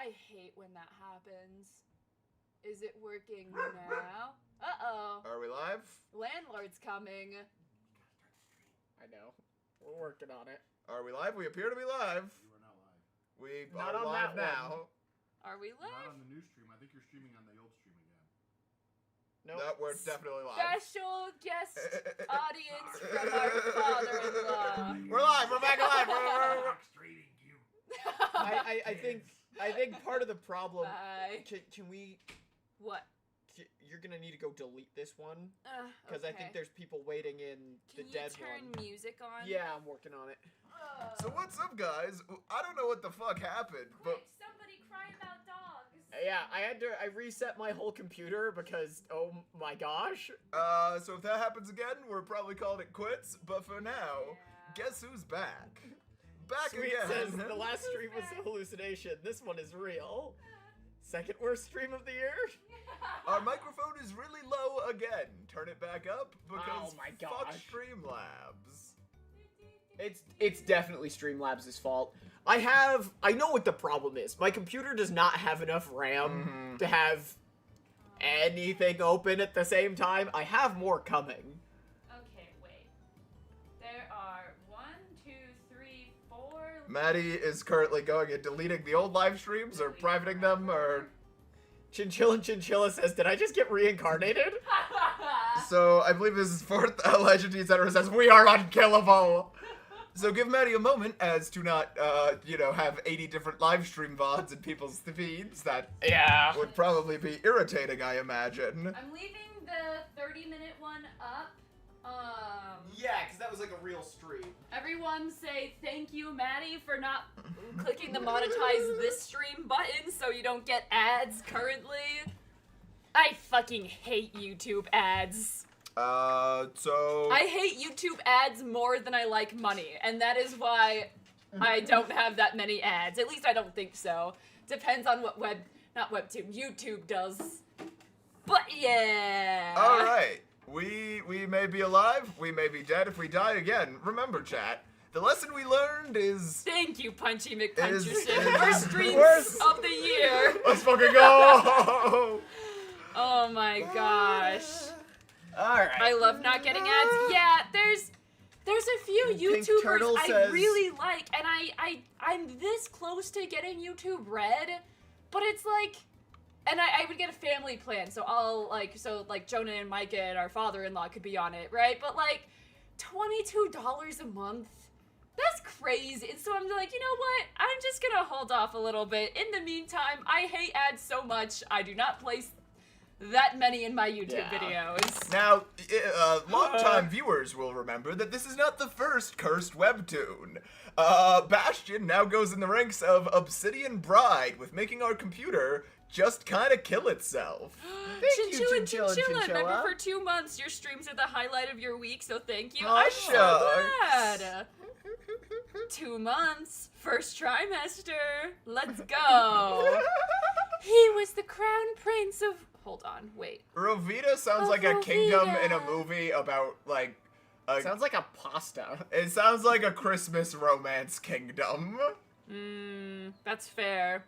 I hate when that happens. Is it working now? Uh-oh. Are we live? Landlord's coming. I know. We're working on it. Are we live? We appear to be live. You are not live. We Not are on live that now. Are we Not live? on the new stream. I think you're streaming on the old stream again. Nope. No, we're definitely live. Special guest audience from our father-in-law. We're live. We're back alive. Extraditing you. I think part of the problem. Bye. Can we? What? You're gonna need to go delete this one because Okay. I think there's people waiting in the Can dead you turn one. music on? Yeah, I'm working on it. So what's up, guys? I don't know what the fuck happened, but Quick, somebody cry about dogs. Yeah, I reset my whole computer because oh my gosh. so if that happens again, we're probably calling it quits. But for now, Yeah. guess who's back? Back Sweet again. says the last stream was a hallucination. This one is real. Second worst stream of the year. Our microphone is really low again. Turn it back up because Oh my fuck gosh. Streamlabs. It's definitely Streamlabs' fault. I know what the problem is. My computer does not have enough RAM to have anything open at the same time. I have more coming. Okay, wait. There are 1, 2, 3, 4. Maddie is currently going and deleting the old live streams or privating them or... Chinchilla says, did I just get reincarnated? So I believe this is 4th Legend, etc. says, we are unkillable! So give Maddie a moment as to not, have 80 different live stream VODs in people's feeds. That would probably be irritating, I imagine. I'm leaving the 30-minute one up. Yeah, because that was like a real stream. Everyone say thank you, Maddie, for not clicking the monetize this stream button so you don't get ads currently. I fucking hate YouTube ads. So... I hate YouTube ads more than I like money, and that is why I don't have that many ads. At least I don't think so. Depends on what not Webtoon, YouTube does. But yeah. Alright. We may be alive, we may be dead if we die again. Remember, chat, the lesson we learned is... Thank you, Punchy McPuncherson. Is- Worst streams Worst. of the year. Let's fucking go! Oh my gosh. Alright. I love not getting ads. Yeah, there's a few Pink YouTubers Turtle I says- really like, and I'm this close to getting YouTube Red, but it's like, and I would get a family plan, so Jonah and Micah and our father-in-law could be on it, right? But like, $22 a month, that's crazy. And so I'm like, you know what? I'm just gonna hold off a little bit. In the meantime, I hate ads so much, I do not place that many in my YouTube videos. Now, long-time viewers will remember that this is not the first cursed webtoon. Bastion now goes in the ranks of Obsidian Bride with making our computer just kind of kill itself. Thank you, Chinchilla. Chinchilla. Remember, for 2 months, your streams are the highlight of your week, so thank you. Oh, I'm so shucks. glad. 2 months, first trimester. Let's go. He was the crown prince of... Hold on, wait. Rovita sounds like a kingdom in a movie about, like... Sounds like a pasta. It sounds like a Christmas romance kingdom. That's fair.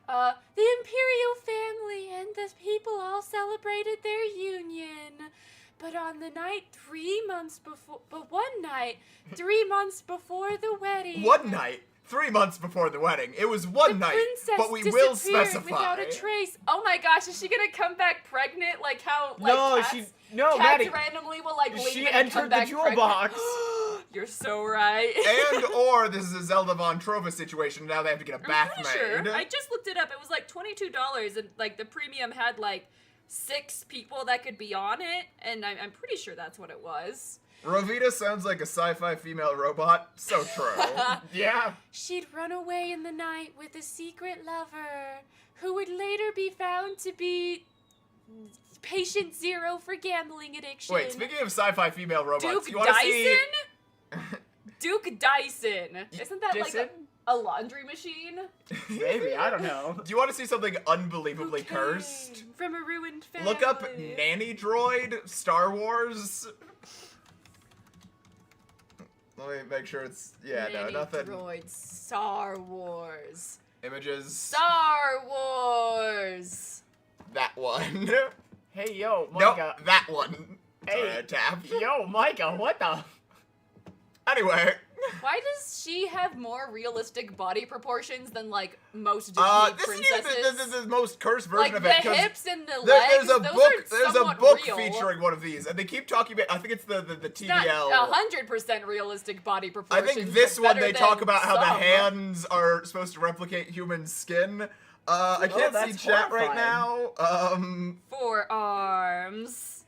The imperial family and the people all celebrated their union. But on the night 3 months before... But one night, 3 months before the wedding... One night, 3 months before the wedding. It was one night, princess but we will disappeared specify. without a trace. Oh my gosh, is she gonna come back pregnant? Like how? Like No, cats, no, cats Maddie. randomly will like leave She and come entered the back jewel pregnant. box. You're so right. And or this is a Zelda Von Trova situation. Now they have to get a bath I'm made. pretty sure. I just looked it up. It was like $22, and like the premium had like 6 people that could be on it, and I'm pretty sure that's what it was. Rovita sounds like a sci-fi female robot. So true. Yeah. She'd run away in the night with a secret lover, who would later be found to be patient 0 for gambling addiction. Wait, speaking of sci-fi female robots, Duke you want to see? Dyson? Duke Dyson. Isn't that like Dyson? a laundry machine? Maybe, I don't know. Do you want to see something unbelievably Okay. cursed? From a ruined family. Look up Nanny Droid Star Wars. Let me make sure it's... Yeah, Nanny no, nothing. Droid Star Wars. Images. Star Wars. That one. Hey, yo, Nope, Micah. that one. Sorry, Hey. I tapped. Yo, Micah, what the? Anyway. Why does she have more realistic body proportions than like most Disney This princesses? is even the most cursed version like of the it. 'Cause hips and the there's legs. a those book. are There's a somewhat book real. featuring one of these, and they keep talking about. I think it's the It's not TBL. 100% realistic body I proportions. think this but one better they talk than about how the some. hands are supposed to replicate human skin. I can't see that's chat right horrifying. now. Forearms.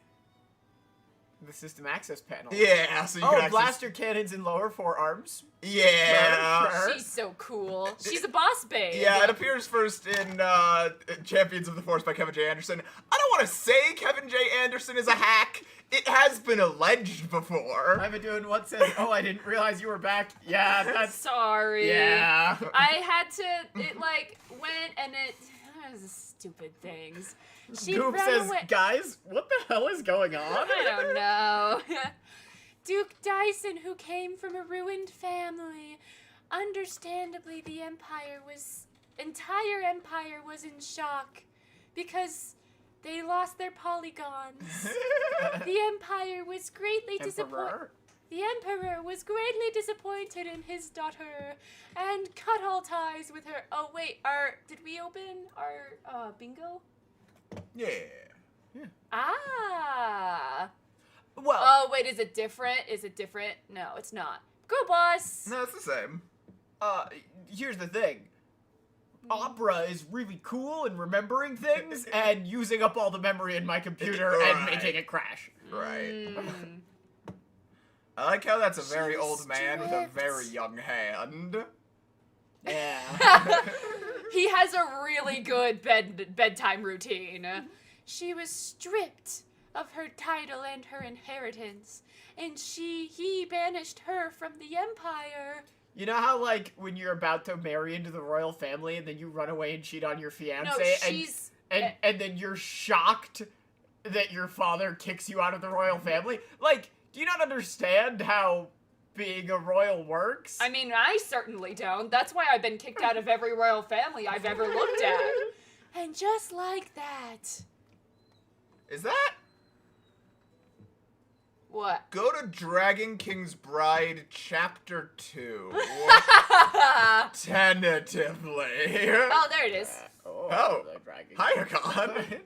The system access panel. Yeah. So you can Oh, access. blaster cannons in lower forearms. Yeah. Sure. She's so cool. She's a boss babe. Yeah, it appears first in Champions of the Force by Kevin J. Anderson. I don't want to say Kevin J. Anderson is a hack. It has been alleged before. I've been doing what says, oh, I didn't realize you were back. Yeah, that's... Sorry. Yeah. I had to. It like went and it. Stupid things. She Goop ran says, away. guys, what the hell is going on? I don't know. Duke Dyson, who came from a ruined family. Understandably, the entire empire was in shock because they lost their polygons. The empire was greatly disappointed. Emperor? The emperor was greatly disappointed in his daughter and cut all ties with her. Oh wait, did we open our bingo? Yeah. Ah. Well, Oh wait, is it different? Is it different? No, it's not. Go boss. No, it's the same. here's the thing. Opera is really cool in remembering things and using up all the memory in my computer and Right. making it crash. Right. Mm. I like how that's a very She's old man with a stripped. very young hand. Yeah. He has a really good bedtime routine. She was stripped of her title and her inheritance, and he banished her from the empire. You know how, like, when you're about to marry into the royal family and then you run away and cheat on your fiance No, she's and then you're shocked that your father kicks you out of the royal family? Like, do you not understand how being a royal works? I mean, I certainly don't. That's why I've been kicked out of every royal family I've ever looked at. And just like that. Is that? What? Go to Dragon King's Bride Chapter 2. Tentatively. Oh, there it is. Oh. the dragon. Hi, Akon.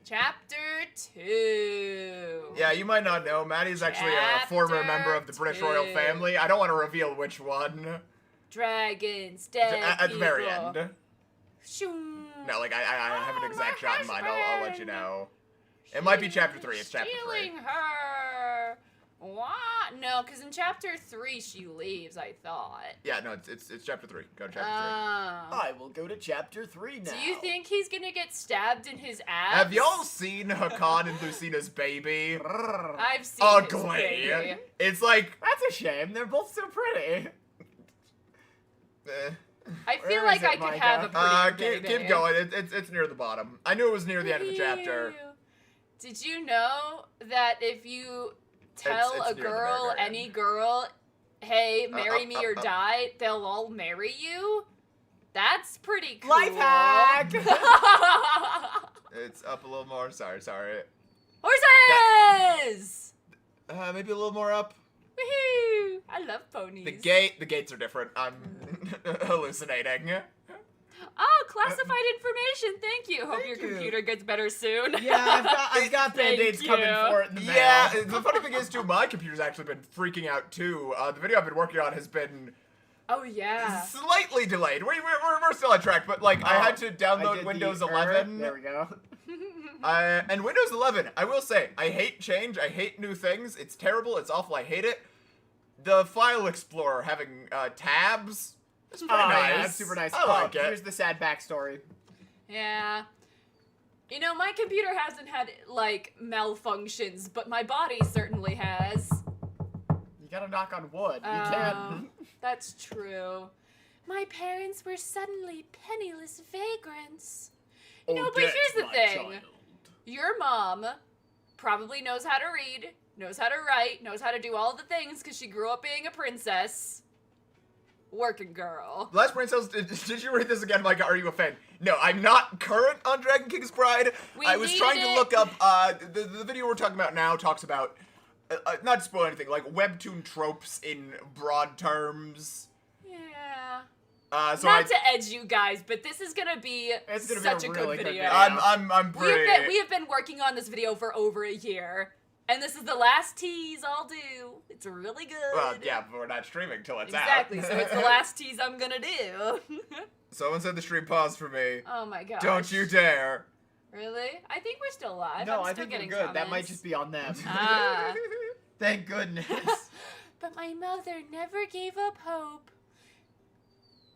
Chapter 2. Yeah, you might not know. Maddie's actually a former member of the British royal Chapter family. I don't want to reveal which one. Dragons, dead At the very people. end. Shoo. No, like, I have an Oh, exact my shot in mind. I'll let you husband. know. It might be Chapter 3. It's Chapter 3. Stealing her. What? No, because in Chapter 3 she leaves, I thought. Yeah, no, it's Chapter 3. Go to Chapter 3. I will go to chapter 3 now. Do you think he's gonna get stabbed in his abs? Have y'all seen Hakan and Lucina's baby? I've seen his Ugly. baby. It's like, That's a shame. They're both so pretty. eh. I feel Where like is it, I could Micah? have a pretty keep baby. going. It's near the bottom. I knew it was near the end of the chapter. Ew. Did you know that if you tell It's a near the girl, very end. any girl, hey, marry me or die, they'll all marry you? That's pretty cool. Life hack! It's up a little more. Sorry. Horses! Maybe a little more up. Woohoo! I love ponies. The gates are different. I'm hallucinating. Oh, classified information. Thank you. Hope Thank your you. computer gets better soon. Yeah, I've got Thank band-aids coming you. for it in the mail. Yeah, the funny thing is too, my computer's actually been freaking out too. The video I've been working on has been Oh, yeah. slightly delayed. We're still on track, but like I had to I download did Windows the 11. There we go. And Windows 11, I will say, I hate change. I hate new things. It's terrible. It's awful. I hate it. The File Explorer having tabs. It's pretty nice. Yeah, that's super nice. I like it. Here's the sad backstory. Yeah. You know, my computer hasn't had, like, malfunctions, but my body certainly has. You gotta knock on wood. You Oh, can't. that's true. My parents were suddenly penniless vagrants. You know, but here's the thing. Your mom probably knows how to read, knows how to write, knows how to do all the things because she grew up being a princess. Working girl. Last Brain Cells, did you read this again, Micah? Are you a fan? No, I'm not current on Dragon King's Bride. We I was trying to needed look up, the video we're talking about now talks about, not to spoil anything, like Webtoon tropes in broad terms. Yeah. So Not to edge you guys, but this is gonna be It's gonna be such a a really good good video. video. I'm pretty... We have been working on this video for over a year, and this is the last tease I'll do. It's really good. Well, yeah, but we're not streaming till it's Exactly, out. so it's the last tease I'm gonna do. Someone said the stream paused for me. Oh my gosh. Don't you dare. Really? I think we're still live. No, I'm I still think we're getting good. comments. That might just be on them. Ah. Thank goodness. But my mother never gave up hope.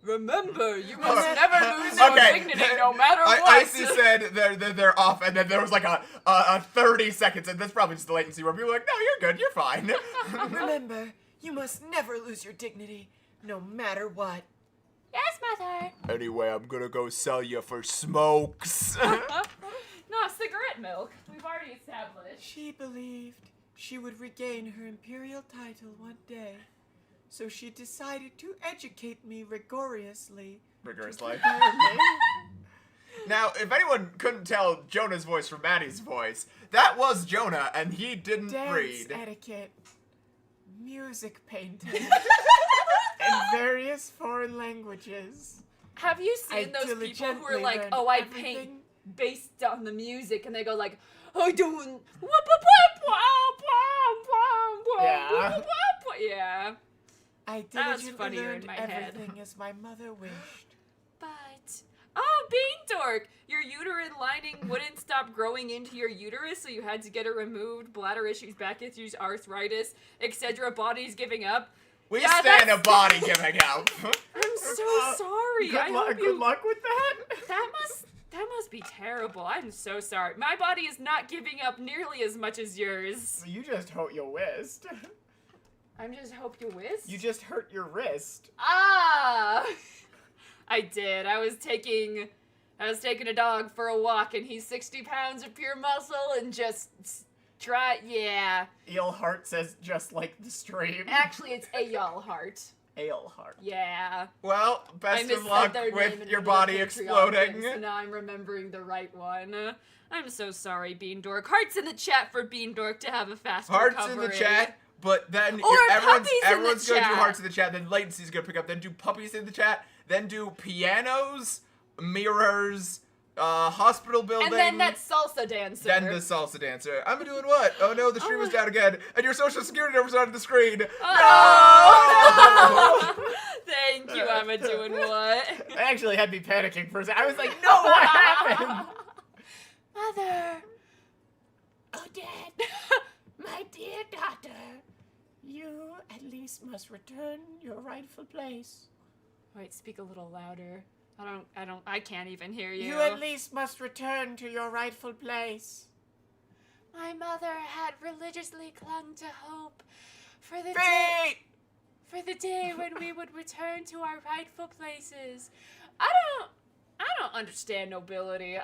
Remember, you must never lose your Okay. dignity no matter what. Icy said they're off, and then there was like a 30 seconds, and that's probably just the latency where people are like, no, you're good, you're fine. Remember, you must never lose your dignity, no matter what. Yes, mother. Anyway, I'm gonna go sell you for smokes. No, cigarette milk. We've already established. She believed she would regain her imperial title one day, so she decided to educate me rigorously. Rigorously. Prepare me. Now, if anyone couldn't tell Jonah's voice from Maddie's voice, that was Jonah, and he didn't Dance read. etiquette, music painting, and various foreign languages. Have you I seen those people who are diligently like, learned oh, I everything. paint based on the music, and they go like, I don't. Yeah. Yeah. I That was diligently funnier in learned my head. everything as my mother wished. But oh, Bean Dork, your uterine lining wouldn't stop growing into your uterus, so you had to get it removed. Bladder issues, back issues, arthritis, etc. Body's giving up. We Yeah, stand a that's- body giving out. I'm so sorry. I hope Good you. luck with that. That must be terrible. I'm so sorry. My body is not giving up nearly as much as yours. You just hurt your wrist. I'm just hope you whiz. You just hurt your wrist. Ah! I did. I was taking a dog for a walk, and he's 60 pounds of pure muscle, and just yeah. Eel heart says just like the stream. Actually, it's a y'all heart. Ale heart. Yeah. Well, I best of missaid luck their name with in your the body Patreon exploding. thing, so now I'm remembering the right one. I'm so sorry, Bean Dork. Hearts in the chat for Bean Dork to have a fast Hearts recovery. in the chat, but then Or everyone's puppies in the gonna do chat. hearts in the chat, then latency's gonna pick up, then do puppies in the chat, then do pianos, mirrors, hospital building. And then that salsa dancer. Then the salsa dancer. I'm doing what? Oh no, the stream is down again, and your social security number's on the screen. Oh! Thank you, I'm doing what? That actually had me panicking for a second. I was like, no, what happened? Mother! Oh, Dad, my dear daughter, you at least must return your rightful place. Wait, speak a little louder. I can't even hear you. You at least must return to your rightful place. My mother had religiously clung to hope for the day when we would return to our rightful places. I don't understand nobility.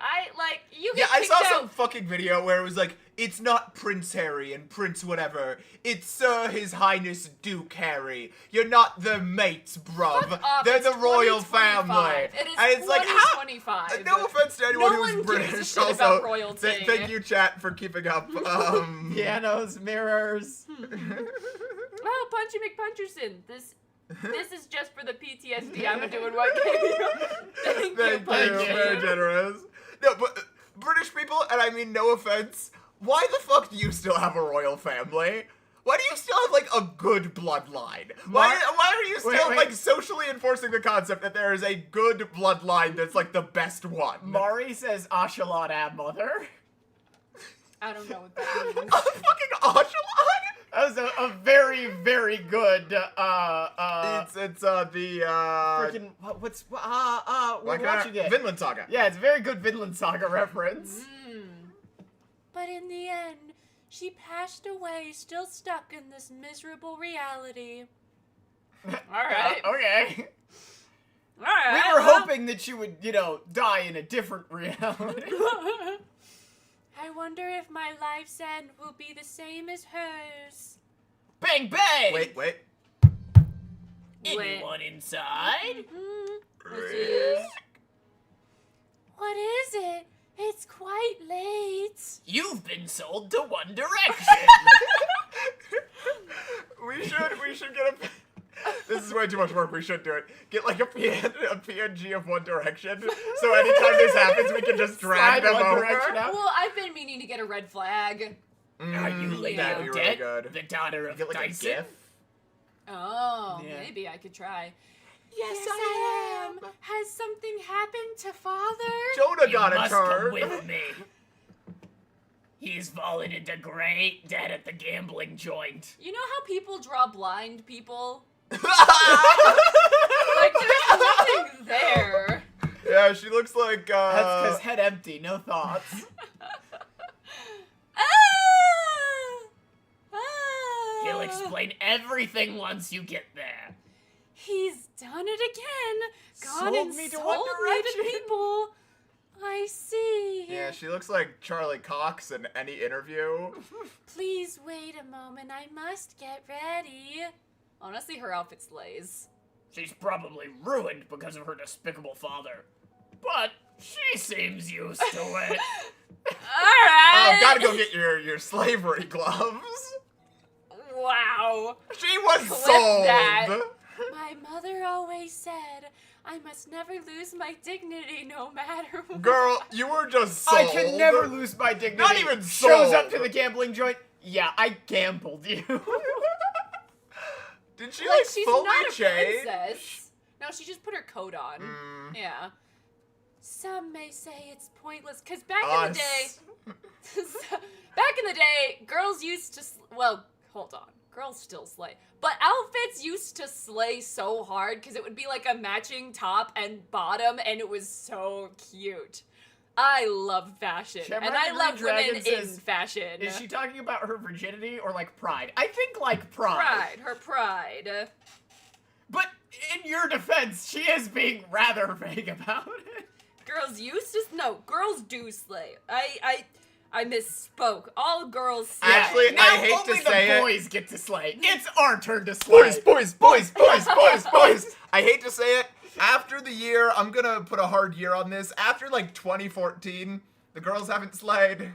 You Yeah, get I kicked saw out. some fucking video where it was like, it's not Prince Harry and Prince whatever. It's His Highness Duke Harry. You're not the mates, bruv. Fuck off, They're it's the royal 2025. family. It is and it's like, how? 2025. No offense to anyone No who's one gives a British. shit Also, about royalty. thank you, chat, for keeping up. Pianos, mirrors. Oh, Punchy McPuncherson. This is just for the PTSD I'm doing what gave you. Thank you, Thank you, Punchy. very generous. No, but British people, and I mean no offense, why the fuck do you still have a royal family? Why do you still have, like, a good bloodline? Why are you still, wait. like, socially enforcing the concept that there is a good bloodline that's, like, the best one? Mari says Ashalot Mother. I don't know what that means. A fucking Ocelot? That was a very, very good, It's the, freaking, we're watching it. Vinland Saga. Yeah, it's a very good Vinland Saga reference. But in the end, she passed away, still stuck in this miserable reality. Alright. Okay. Alright. We were hoping that she would, die in a different reality. I wonder if my life's end will be the same as hers. Bang, bang! Wait. Anyone inside? This is... What is it? It's quite late. You've been sold to One Direction. We should get a. This is way too much work. We should do it. Get like a PNG of One Direction, so anytime this happens, we can just drag Slide them One over. Direction out. Well, I've been meaning to get a red flag. Are you Lady That'd be really Odette, good. the daughter of Get like a Dyson? GIF. Oh, Yeah. maybe I could try. Yes, I am. Has something happened to Father? Jonah You got a must come turn. with me. He's fallen into great debt at the gambling joint. You know how people draw blind people? Yeah, Like, there's nothing there. she looks like. That's because head empty, no thoughts. Ah! Ah! He'll explain everything once you get there. He's done it again. Gone Sold and me to sold One me Direction. to people. I see. Yeah, she looks like Charlie Cox in any interview. Please wait a moment. I must get ready. Honestly, her outfit slays. She's probably ruined because of her despicable father. But she seems used to it. Alright. Gotta go get your slavery gloves. Wow. She was Clip sold. that. My mother always said, I must never lose my dignity no matter what. Girl, you were just sold. I can never lose my dignity. Not even Shows up sold. to the gambling joint. Yeah, I gambled you. Did she Like, like she's fully not a change? princess. No, she just put her coat on. Mm. Yeah. Some may say it's pointless, because back in the day, girls used to, well, hold on. Girls still slay. But outfits used to slay so hard, because it would be like a matching top and bottom, and it was so cute. I love fashion, Shamrock and I the love Green women Dragon in says- fashion. Is she talking about her virginity or like pride? I think like pride. Pride, her pride. But in your defense, she is being rather vague about it. Girls used to, no, girls do slay. I misspoke. All girls slay. Actually, now I hate to only say the it. boys get to slay. It's our turn to slay. Boys. I hate to say it. After the year, I'm gonna put a hard year on this. After like 2014, the girls haven't slayed.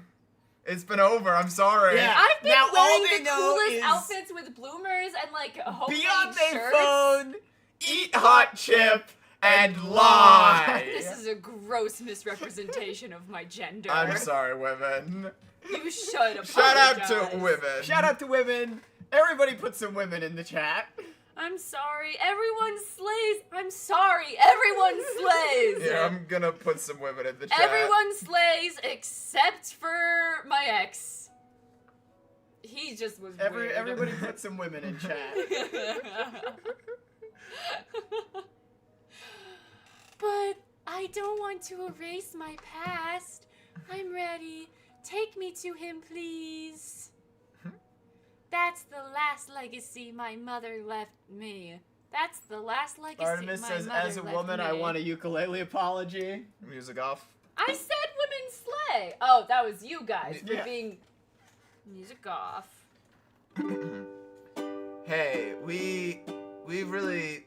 It's been over. I'm sorry. Yeah. I've been Now, all wearing they the know coolest is outfits with bloomers and like homemade Be on their shirts. phone. Eat hot chip and lie. This is a gross misrepresentation of my gender. I'm sorry, women. You should apologize. Shout out to women. Shout out to women. Everybody put some women in the chat. I'm sorry. Everyone slays. I'm sorry. Everyone slays. Yeah, I'm gonna put some women in the chat. Everyone slays except for my ex. He just was weird. Everybody put some women in chat. But I don't want to erase my past. I'm ready. Take me to him, please. That's the last legacy my mother left me. That's the last legacy Artemis my says, mother as a left woman, me. I want a ukulele apology. Music off. I said women slay. Oh, that was you guys for Yeah. being music off. Hey, we really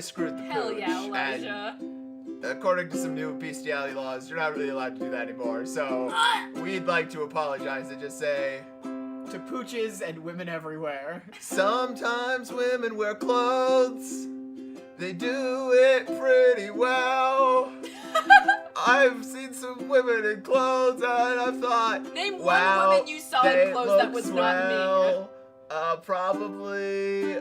screwed the Hell pooch. yeah, And Elijah. according to some new bestiality laws, you're not really allowed to do that anymore. So we'd like to apologize and just say, To pooches and women everywhere. sometimes women wear clothes. They do it pretty well. I've seen some women in clothes and I've thought, Name wow, one woman you saw they in clothes that look was swell. Probably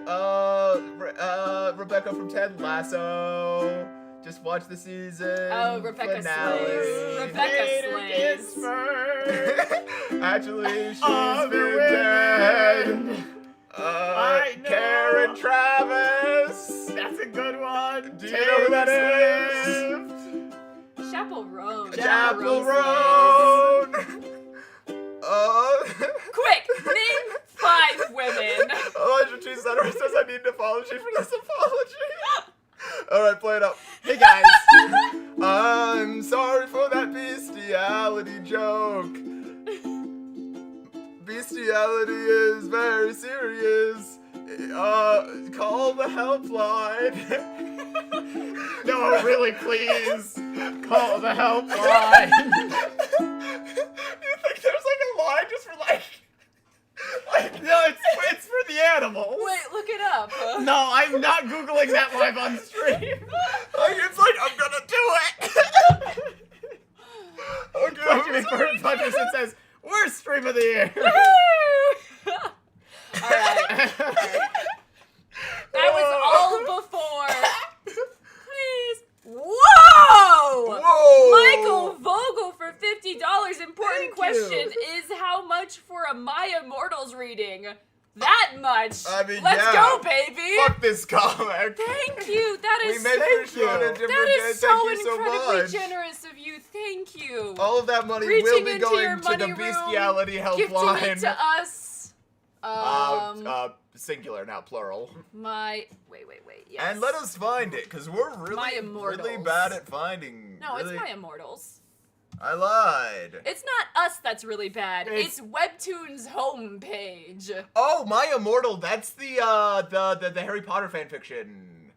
Rebecca from Ted Lasso. Just watch the season. Oh, Rebecca finale. slays. Rebecca Later, slays. Ginsburg. Actually, she's Other been women. dead. I know. Karen Travis. That's a good one. Do you know who that is? Chapel Roan. Chapel Roan slays. Roan. Quick, name 5 women. Elijah T. Center says I need an apology for this apology. Alright, play it up. Hey guys. I'm sorry for that bestiality joke. Bestiality is very serious. Call the helpline. No, really, please. Call the helpline. You think there's like a line just for like No, it's for the animals. Wait, look it up. No, I'm not Googling that live on stream. it's like I'm gonna do it. Okay, Punch McBird punches and says, "Worst stream of the year." Alright. That was all before. Please. Whoa! Whoa! Michael Vogel for $50. Important Thank question you. is how much for a My Immortals reading? That much. I mean, Let's yeah. go, baby. Fuck this comic. Thank you. That We is made thank for sure you. a different that day. is so Thank you so incredibly much. generous of you. Thank you. All of that money Reaching will be into your going to the money room, bestiality Gifting helpline. it to us. Singular, now plural. Wait. Yes. And let us find it, because we're My really Immortals. bad at finding. No, really, it's My Immortals. I lied. It's not us that's really bad. It's- It's Webtoon's homepage. Oh, My Immortal, that's the Harry Potter fanfiction.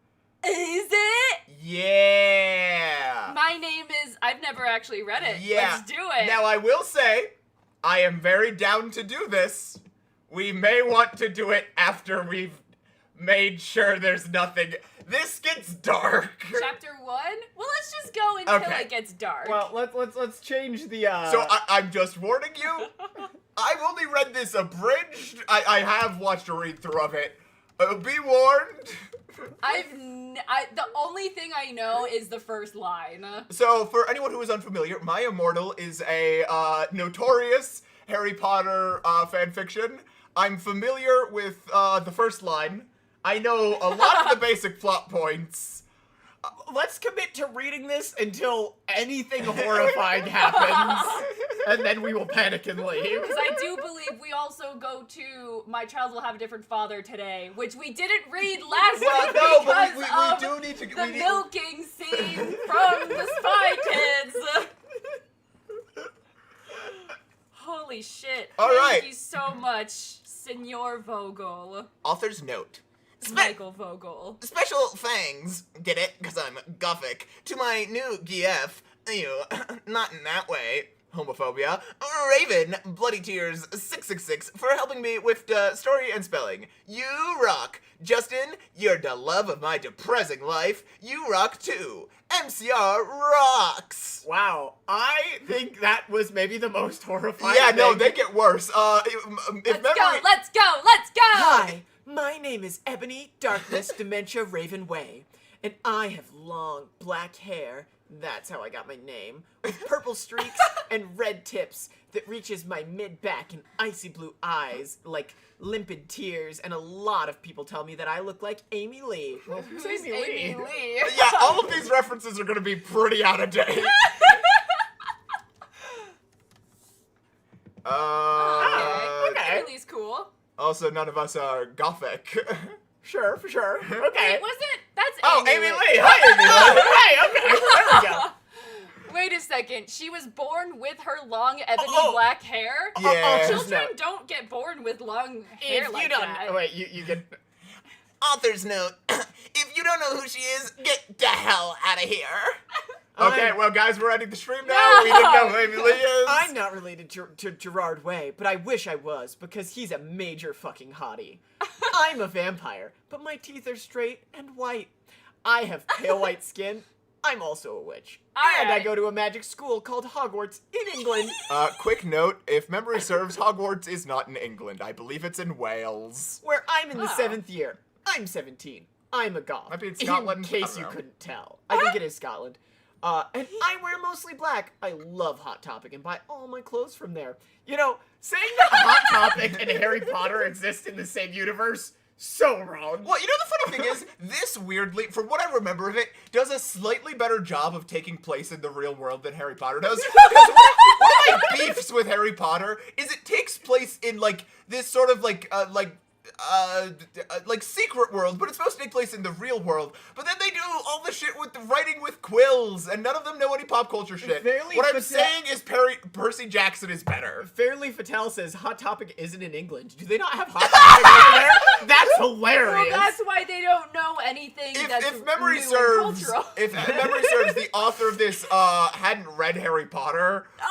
Is it? Yeah. My name is. I've never actually read it. Yeah. Let's do it. Now, I will say, I am very down to do this. We may want to do it after we've made sure there's nothing. This gets dark. Chapter 1? Well, let's just go until Okay. it gets dark. Well, let's change the. So I'm just warning you. I've only read this abridged. I have watched a read through of it. Be warned. The only thing I know is the first line. So for anyone who is unfamiliar, My Immortal is a notorious Harry Potter fanfiction. I'm familiar with the first line. I know a lot of the basic plot points. Let's commit to reading this until anything horrifying happens, and then we will panic and leave. Because I do believe we also go to My Child Will Have a Different Father today, which we didn't read last Well, week no, because but we of do need to. the milking scene from the Spy Kids. Holy shit. All Thank right. you so much, Senor Vogel. Author's note. Michael Vogel. Special thanks, get it? Because I'm Gothic, to my new GF. Ew, not in that way. Homophobia. Raven, Bloody Tears 666 for helping me with story and spelling. You rock. Justin, you're the love of my depressing life. You rock too. MCR rocks. Wow, I think that was maybe the most horrifying. Yeah, no, thing. they get worse. Let's go. Hi, my name is Ebony Darkness Dementia Raven Way, and I have long black hair. That's how I got my name. With purple streaks and red tips that reaches my mid-back and icy blue eyes like limpid tears, and a lot of people tell me that I look like Amy Lee. Well, who's Who's Amy Amy Lee? Lee? Yeah, all of these references are going to be pretty out of date. Okay. Amy Lee's cool. Also, none of us are Gothic. Sure, for sure. Okay. Wait, was it? That's Oh, Amy Amy Lee. Lee! Hi, Amy Lee! Hey, okay, there we go. Wait a second. She was born with her long ebony Oh. black hair? Yeah. Children don't get born with long hair If like you don't that. wait, you can. Author's note. If you don't know who she is, get the hell out of here. Okay, I'm- well, guys, we're ending the stream now. We didn't know who Amy Lee is. I'm not related to Gerard Way, but I wish I was, because he's a major fucking hottie. I'm a vampire, but my teeth are straight and white. I have pale white skin. I'm also a witch. And I Alright. go to a magic school called Hogwarts in England. Quick note, if memory serves, Hogwarts is not in England. I believe it's in Wales. Where I'm in the Oh. 7th year. I'm 17. I'm a goth. Might be in Scotland. In I case don't you know. couldn't tell. I think it is Scotland. And I wear mostly black. I love Hot Topic and buy all my clothes from there. You know, saying that Hot Topic and Harry Potter exist in the same universe, so wrong. Well, you know the funny thing is, this weirdly, from what I remember of it, does a slightly better job of taking place in the real world than Harry Potter does. Because one of my beefs with Harry Potter is it takes place in, like, this sort of, like like secret world, but it's supposed to take place in the real world. But then they do all the shit with the writing with quills, and none of them know any pop culture shit. Fairly What I'm Fatale- saying is Percy Jackson is better. Fairly Fatale says Hot Topic isn't in England. Do they not have Hot Topic over there? That's hilarious. Well, that's why they don't know anything that's If memory new and serves, cultural. if memory serves, the author of this hadn't read Harry Potter, firstly,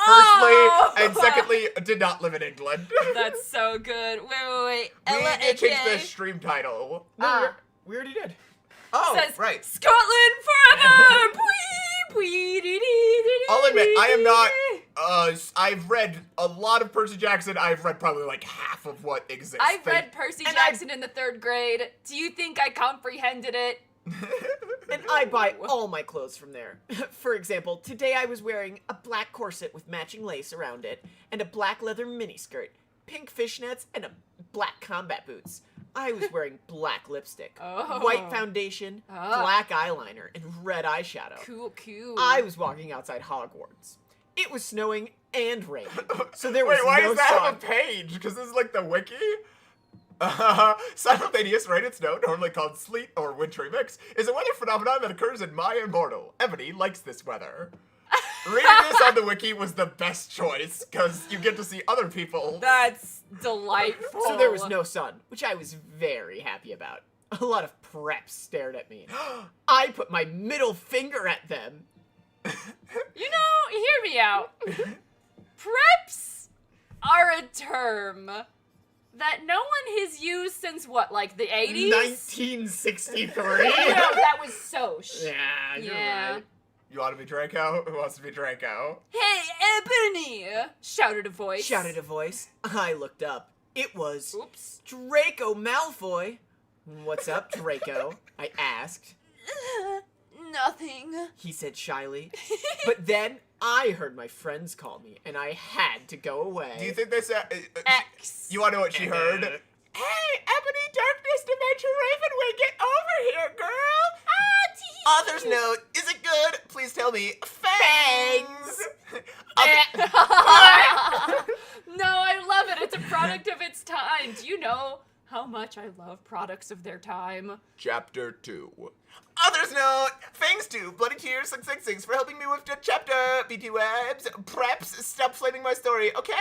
Oh! and secondly, did not live in England. That's so good. Wait. We Ella need to change the AKA stream title. No, we already did. Oh, says right. Scotland forever. Pwee, pwee, dee, dee, dee, I'll admit, dee, I am not. dee. I've read a lot of Percy Jackson. I've read probably like half of what exists. I've read Percy and Jackson in the 3rd grade. Do you think I comprehended it? And I buy all my clothes from there. For example, today I was wearing a black corset with matching lace around it, and a black leather miniskirt, pink fishnets, and a black combat boots. I was wearing black lipstick, Oh. white foundation, Oh. black eyeliner, and red eyeshadow. Cool. I was walking outside Hogwarts. It was snowing and raining, so there was Wait, why no does that sun. have a page? Because this is like the wiki? Simultaneous rain and snow, normally called sleet or wintry mix, is a weather phenomenon that occurs in Maya and Mortal. Ebony likes this weather. Reading this on the wiki was the best choice, because you get to see other people. That's delightful. So there was no sun, which I was very happy about. A lot of preps stared at me. I put my middle finger at them. You know, hear me out. Preps are a term that no one has used since what, like the 80s? 1963. You know, that was Soch. Yeah, you're Yeah. right. You want to be Draco? Who wants to be Draco? Hey, Ebony! Shouted a voice. Shouted a voice. I looked up. It was Oops. Draco Malfoy. What's up, Draco? I asked. Nothing. He said shyly. But then I heard my friends call me, and I had to go away. Do you think they said... X. You want to know what she heard? Hey, Ebony Darkness Dimension Ravenwing, get over here, girl! Author's note, is it good? Please tell me. Fangs! No, I love it. It's a product of its time. Do you know how much I love products of their time? Chapter 2. Author's note, thanks to Bloody Tears 666 for helping me with the chapter. BT Webs, preps, stop flaming my story, okay?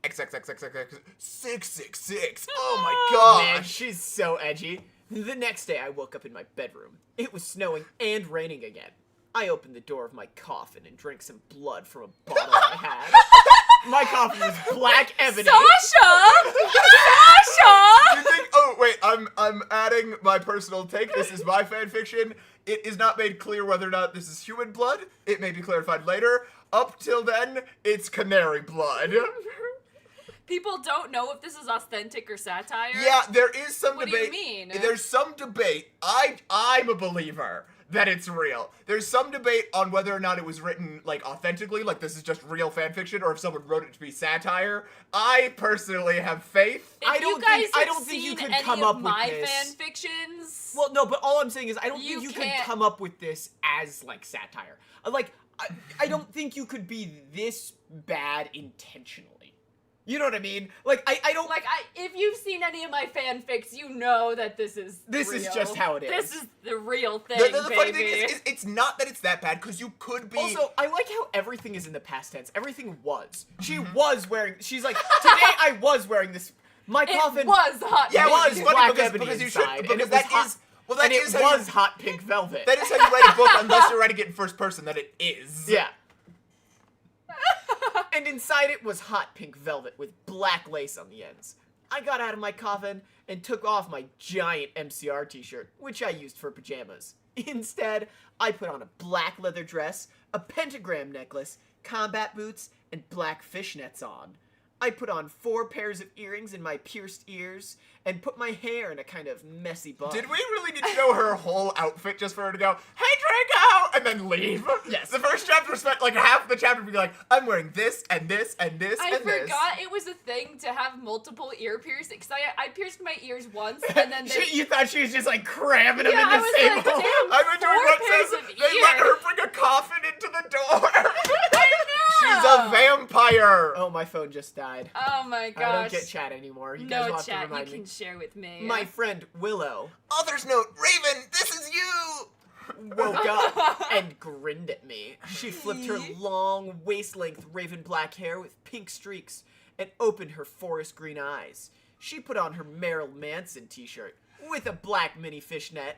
XXXXX 666. Oh my Man, gosh. she's so edgy. The next day, I woke up in my bedroom. It was snowing and raining again. I opened the door of my coffin and drank some blood from a bottle I had. My coffin was black ebony. Sasha! Sasha! You think? Oh wait, I'm adding my personal take. This is my fan fiction. It is not made clear whether or not this is human blood. It may be clarified later. Up till then, it's canary blood. People don't know if this is authentic or satire. Yeah, there is some What do debate. you mean? There's some debate. I'm a believer that it's real. There's some debate on whether or not it was written like authentically, like this is just real fan fiction, or if someone wrote it to be satire. I personally have faith. If I you don't guys think- I have don't think you seen could any come of up with my this. fan fictions. Well, no, but all I'm saying is I don't You think you could can't- come up with this as, like, satire. Like, I don't think you could be this bad intentionally. You know what I mean? Like, I don't... Like, if you've seen any of my fanfics, you know that this is This is real. just how it is. This is the real thing, The baby. funny thing is, it's not that it's that bad, because you could be... Also, I like how everything is in the past tense. Everything was. She Mm-hmm. was wearing... She's like, today I was wearing this... My it coffin was hot. Yeah, it well, was it's funny black because- ebony because you inside, should- and because it was that hot, is- well, that and is it how you- was hot pink velvet. That is how you write a book, unless you're writing it in first person, that it is. Yeah. And inside it was hot pink velvet with black lace on the ends. I got out of my coffin and took off my giant MCR t-shirt, which I used for pajamas. Instead, I put on a black leather dress, a pentagram necklace, combat boots, and black fishnets on. I put on 4 pairs of earrings in my pierced ears, and put my hair in a kind of messy bun. Did we really need to know her whole outfit just for her to go, hey Draco, and then leave? Yes. The first chapter spent like half the chapter being like, I'm wearing this and this and this I and this. forgot it was a thing to have multiple ear piercings. I pierced my ears once, and then they... You thought she was just like cramming them Yeah, in I the was same like, hole? damn. I'm enjoying 4 what pairs says of they let ears. her bring a coffin into the door. I know! She's a vampire! Oh, my phone just died. Oh my gosh. I don't get chat anymore. You guys No will have to chat, you remind can me. share with me. My friend Willow Author's note, Raven, this is you! woke up and grinned at me. She flipped her long, waist-length raven black hair with pink streaks and opened her forest green eyes. She put on her Marilyn Manson t-shirt with a black mini fishnet,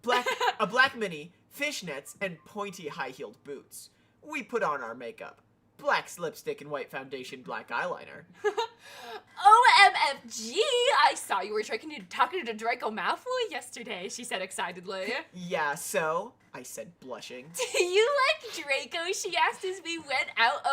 black mini fishnets, and pointy high-heeled boots. We put on our makeup. Black lipstick and white foundation, black eyeliner. OMFG! I saw you were talking to Draco Malfoy yesterday, she said excitedly. Yeah, so? I said, blushing. Do you like Draco? She asked as we went out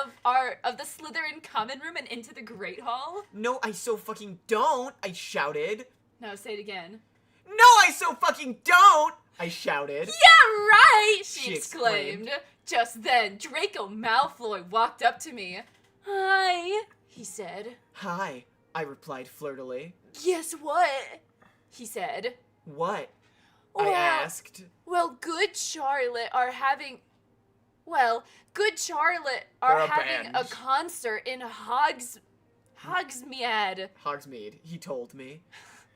of the Slytherin common room and into the Great Hall. No, I so fucking don't, I shouted. No, say it again. No, I so fucking don't, I shouted. Yeah, right! She She exclaimed. exclaimed. Just then, Draco Malfoy walked up to me. Hi, he said. Hi, I replied flirtily. Guess what? He said. What? I Well, asked. Well, Good Charlotte are having They're a having band. a concert in Hogsmeade. Hogsmeade, he told me.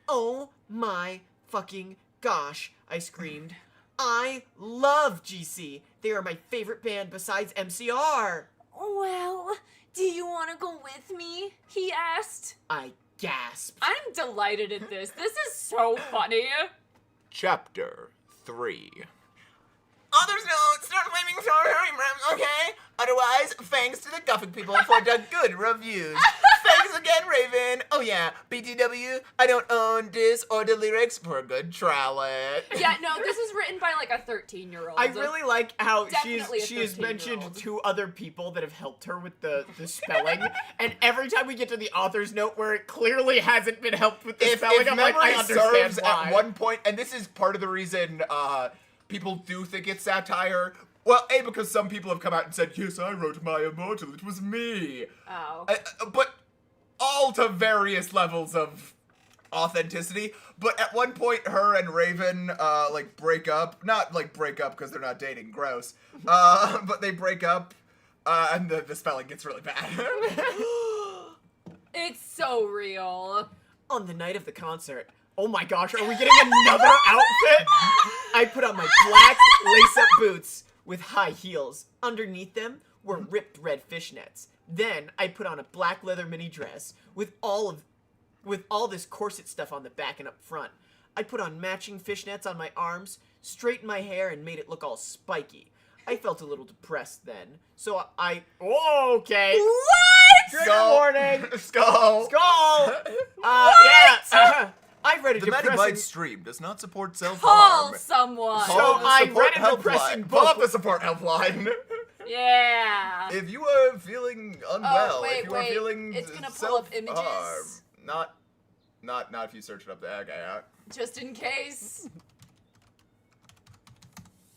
Oh my fucking gosh, I screamed. I love GC. They are my favorite band besides MCR. Well, do you want to go with me? He asked. I gasped. I'm delighted at this. This is so funny. Chapter 3. Author's note, start blaming for Harry Rams, okay? Otherwise, thanks to the Gothic people for the good reviews. Thanks again, Raven. Oh yeah, BTW, I don't own this or the lyrics for Good Charlotte. Yeah, no, this is written by like a 13-year-old. I really like how Definitely a she has mentioned 13-year-old. 2 other people that have helped her with the spelling, and every time we get to the author's note where it clearly hasn't been helped with the If spelling, I'm like, I memory understand serves, why. at one point, and this is part of the reason people do think it's satire. Well, A, because some people have come out and said, yes, I wrote my immortal, it was me. Oh. But all to various levels of authenticity. But at one point, her and Raven, like, break up. Not, like, break up because they're not dating, gross. But they break up, and the spelling gets really bad. It's so real. On the night of the concert, oh my gosh, are we getting another outfit? I put on my black lace-up boots with high heels. Underneath them were ripped red fishnets. Then I put on a black leather mini dress with all this corset stuff on the back and up front. I put on matching fishnets on my arms, straightened my hair, and made it look all spiky. I felt a little depressed then, so okay. What? Trigger Skull. warning. Skull. Skull. Yeah. I read a The Matty depressing. Bite stream does not support Call self-harm. someone. So Call the I support read a depressing helpline. Pull up book. the support helpline. Yeah. If you are feeling unwell, wait, if you are wait. feeling It's gonna pull up images. self-harm, not if you search it up the heck out. Just in case.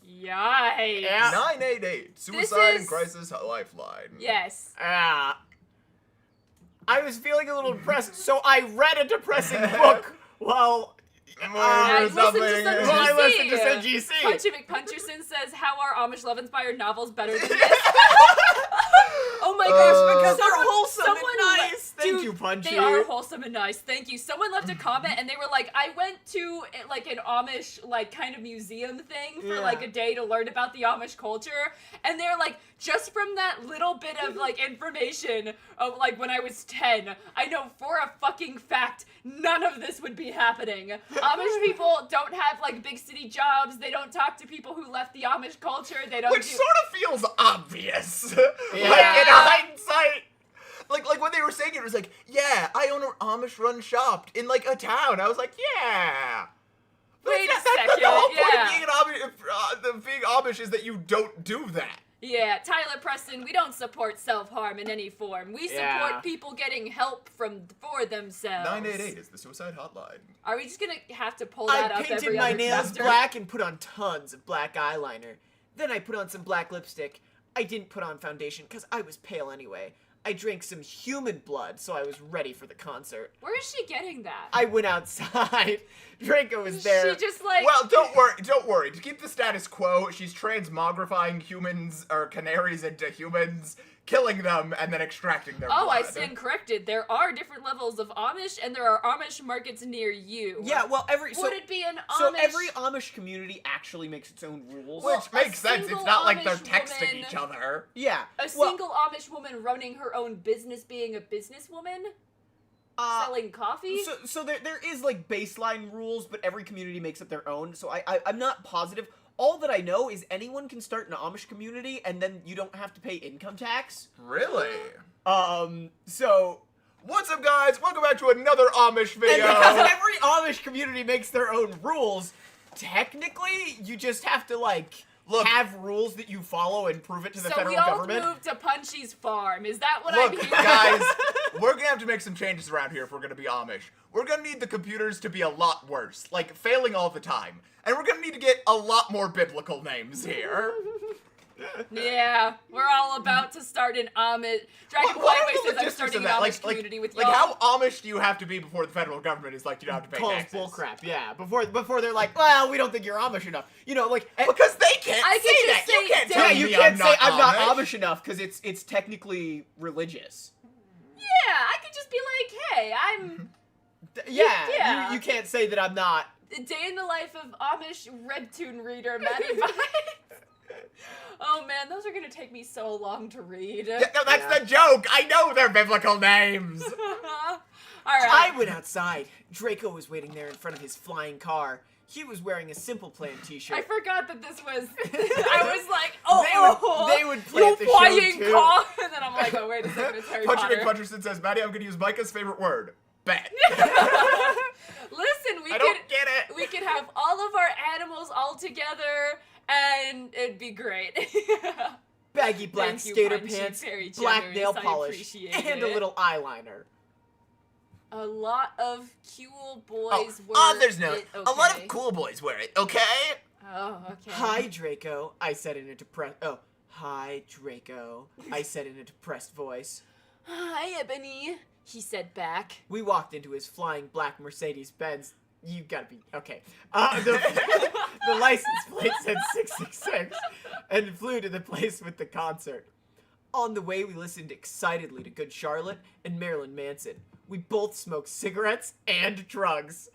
Yikes. Yeah. 988 Suicide and is- Crisis Lifeline. Yes. I was feeling a little depressed, so I read a depressing book. Well, I listened to some I listened to some GC. GC. Punchy McPuncherson says, how are Amish Love Inspired novels better than this? Oh my gosh, because They're wholesome and nice. Thank Dude, you, Punchy. They are wholesome and nice. Thank you. Someone left a comment and they were like, I went to like an Amish like kind of museum thing for like a day to learn about the Amish culture. And they're like, just from that little bit of like information of like when I was 10, I know for a fucking fact none of this would be happening. Amish people don't have like big city jobs. They don't talk to people who left the Amish culture. They don't Which do- sort of feels obvious. Yeah. Like in hindsight. Like when they were saying it was like, yeah, I own an Amish-run shop in like a town. I was like, yeah. Wait a That's second, the whole point yeah. of being an Amish. Being Amish is that you don't do that. Yeah, Tyler Preston, we don't support self-harm in any form. We support Yeah. people getting help for themselves. 988 is the suicide hotline. Are we just gonna have to pull that I up painted every my other nails chapter? black and put on tons of black eyeliner. Then I put on some black lipstick. I didn't put on foundation because I was pale anyway. I drank some human blood, so I was ready for the concert. Where is she getting that? I went outside. Draco was there. She just like... Well, don't worry. To keep the status quo, she's transmogrifying humans or canaries into humans. killing them and then extracting their blood. Oh, I stand corrected. There are different levels of Amish, and there are Amish markets near you. Yeah, well, Would it be an Amish? So every Amish community actually makes its own rules. Well, Which makes sense. It's single not like they're Amish texting woman- each other. yeah. A single Amish woman running her own business, being a businesswoman, selling coffee. So there is like baseline rules, but every community makes up their own. So I'm not positive. All that I know is anyone can start an Amish community, and then you don't have to pay income tax. Really? So What's up, guys? Welcome back to another Amish and video. because every Amish community makes their own rules, technically you just have to like Look- have rules that you follow and prove it to the So federal we all government. moved to Punchy's farm. Is that what Look, I'm hearing? guys, we're gonna have to make some changes around here if we're gonna be Amish. We're gonna need the computers to be a lot worse, like failing all the time. And we're gonna need to get a lot more biblical names here. Yeah, we're all about to start an Amish. Dragon What are Flightway the says I'm logistics starting of an that? Amish community with y'all. Like, how Amish do you have to be before the federal government is like, you don't have to pay Calls taxes? bullcrap, yeah. Before they're like, well, we don't think you're Amish enough. You know, like Because they can't I say can that. just You say can't Dave- tell yeah, you me can't say I'm not Amish. Amish enough because it's technically religious. Yeah, I could just be like, hey, I'm Yeah, Yeah. You can't say that I'm not. a day in the life of Amish Webtoon reader Maddie Vibes. Oh man, those are gonna take me so long to read. Yeah, no, that's Yeah. the joke. I know their biblical names. Alright. I went outside. Draco was waiting there in front of his flying car. He was wearing a Simple Plan t-shirt. I forgot that this was. I was like, oh, They would play you at the show, flying too. car, and then I'm like, oh wait a second, it's Harry Puncher Potter. McPuncherson says, Maddie, I'm gonna use Micah's favorite word. Bet. Listen, I don't get it. we could have all of our animals all together, and it'd be great. Baggy black Thank you, skater Punchy. pants, Very black generous. nail I polish, appreciate and a it. little eyeliner. A lot of cool boys Oh, wear there's no. it, A lot okay? of cool boys wear it, okay? Oh, okay. Hi, Draco. I said in a depressed. Oh, hi, Draco. I said in a depressed voice. Hi, Ebony. He said back. We walked into his flying black Mercedes-Benz. You gotta be okay. The license plate said 666, and flew to the place with the concert. On the way, we listened excitedly to Good Charlotte and Marilyn Manson. We both smoked cigarettes and drugs.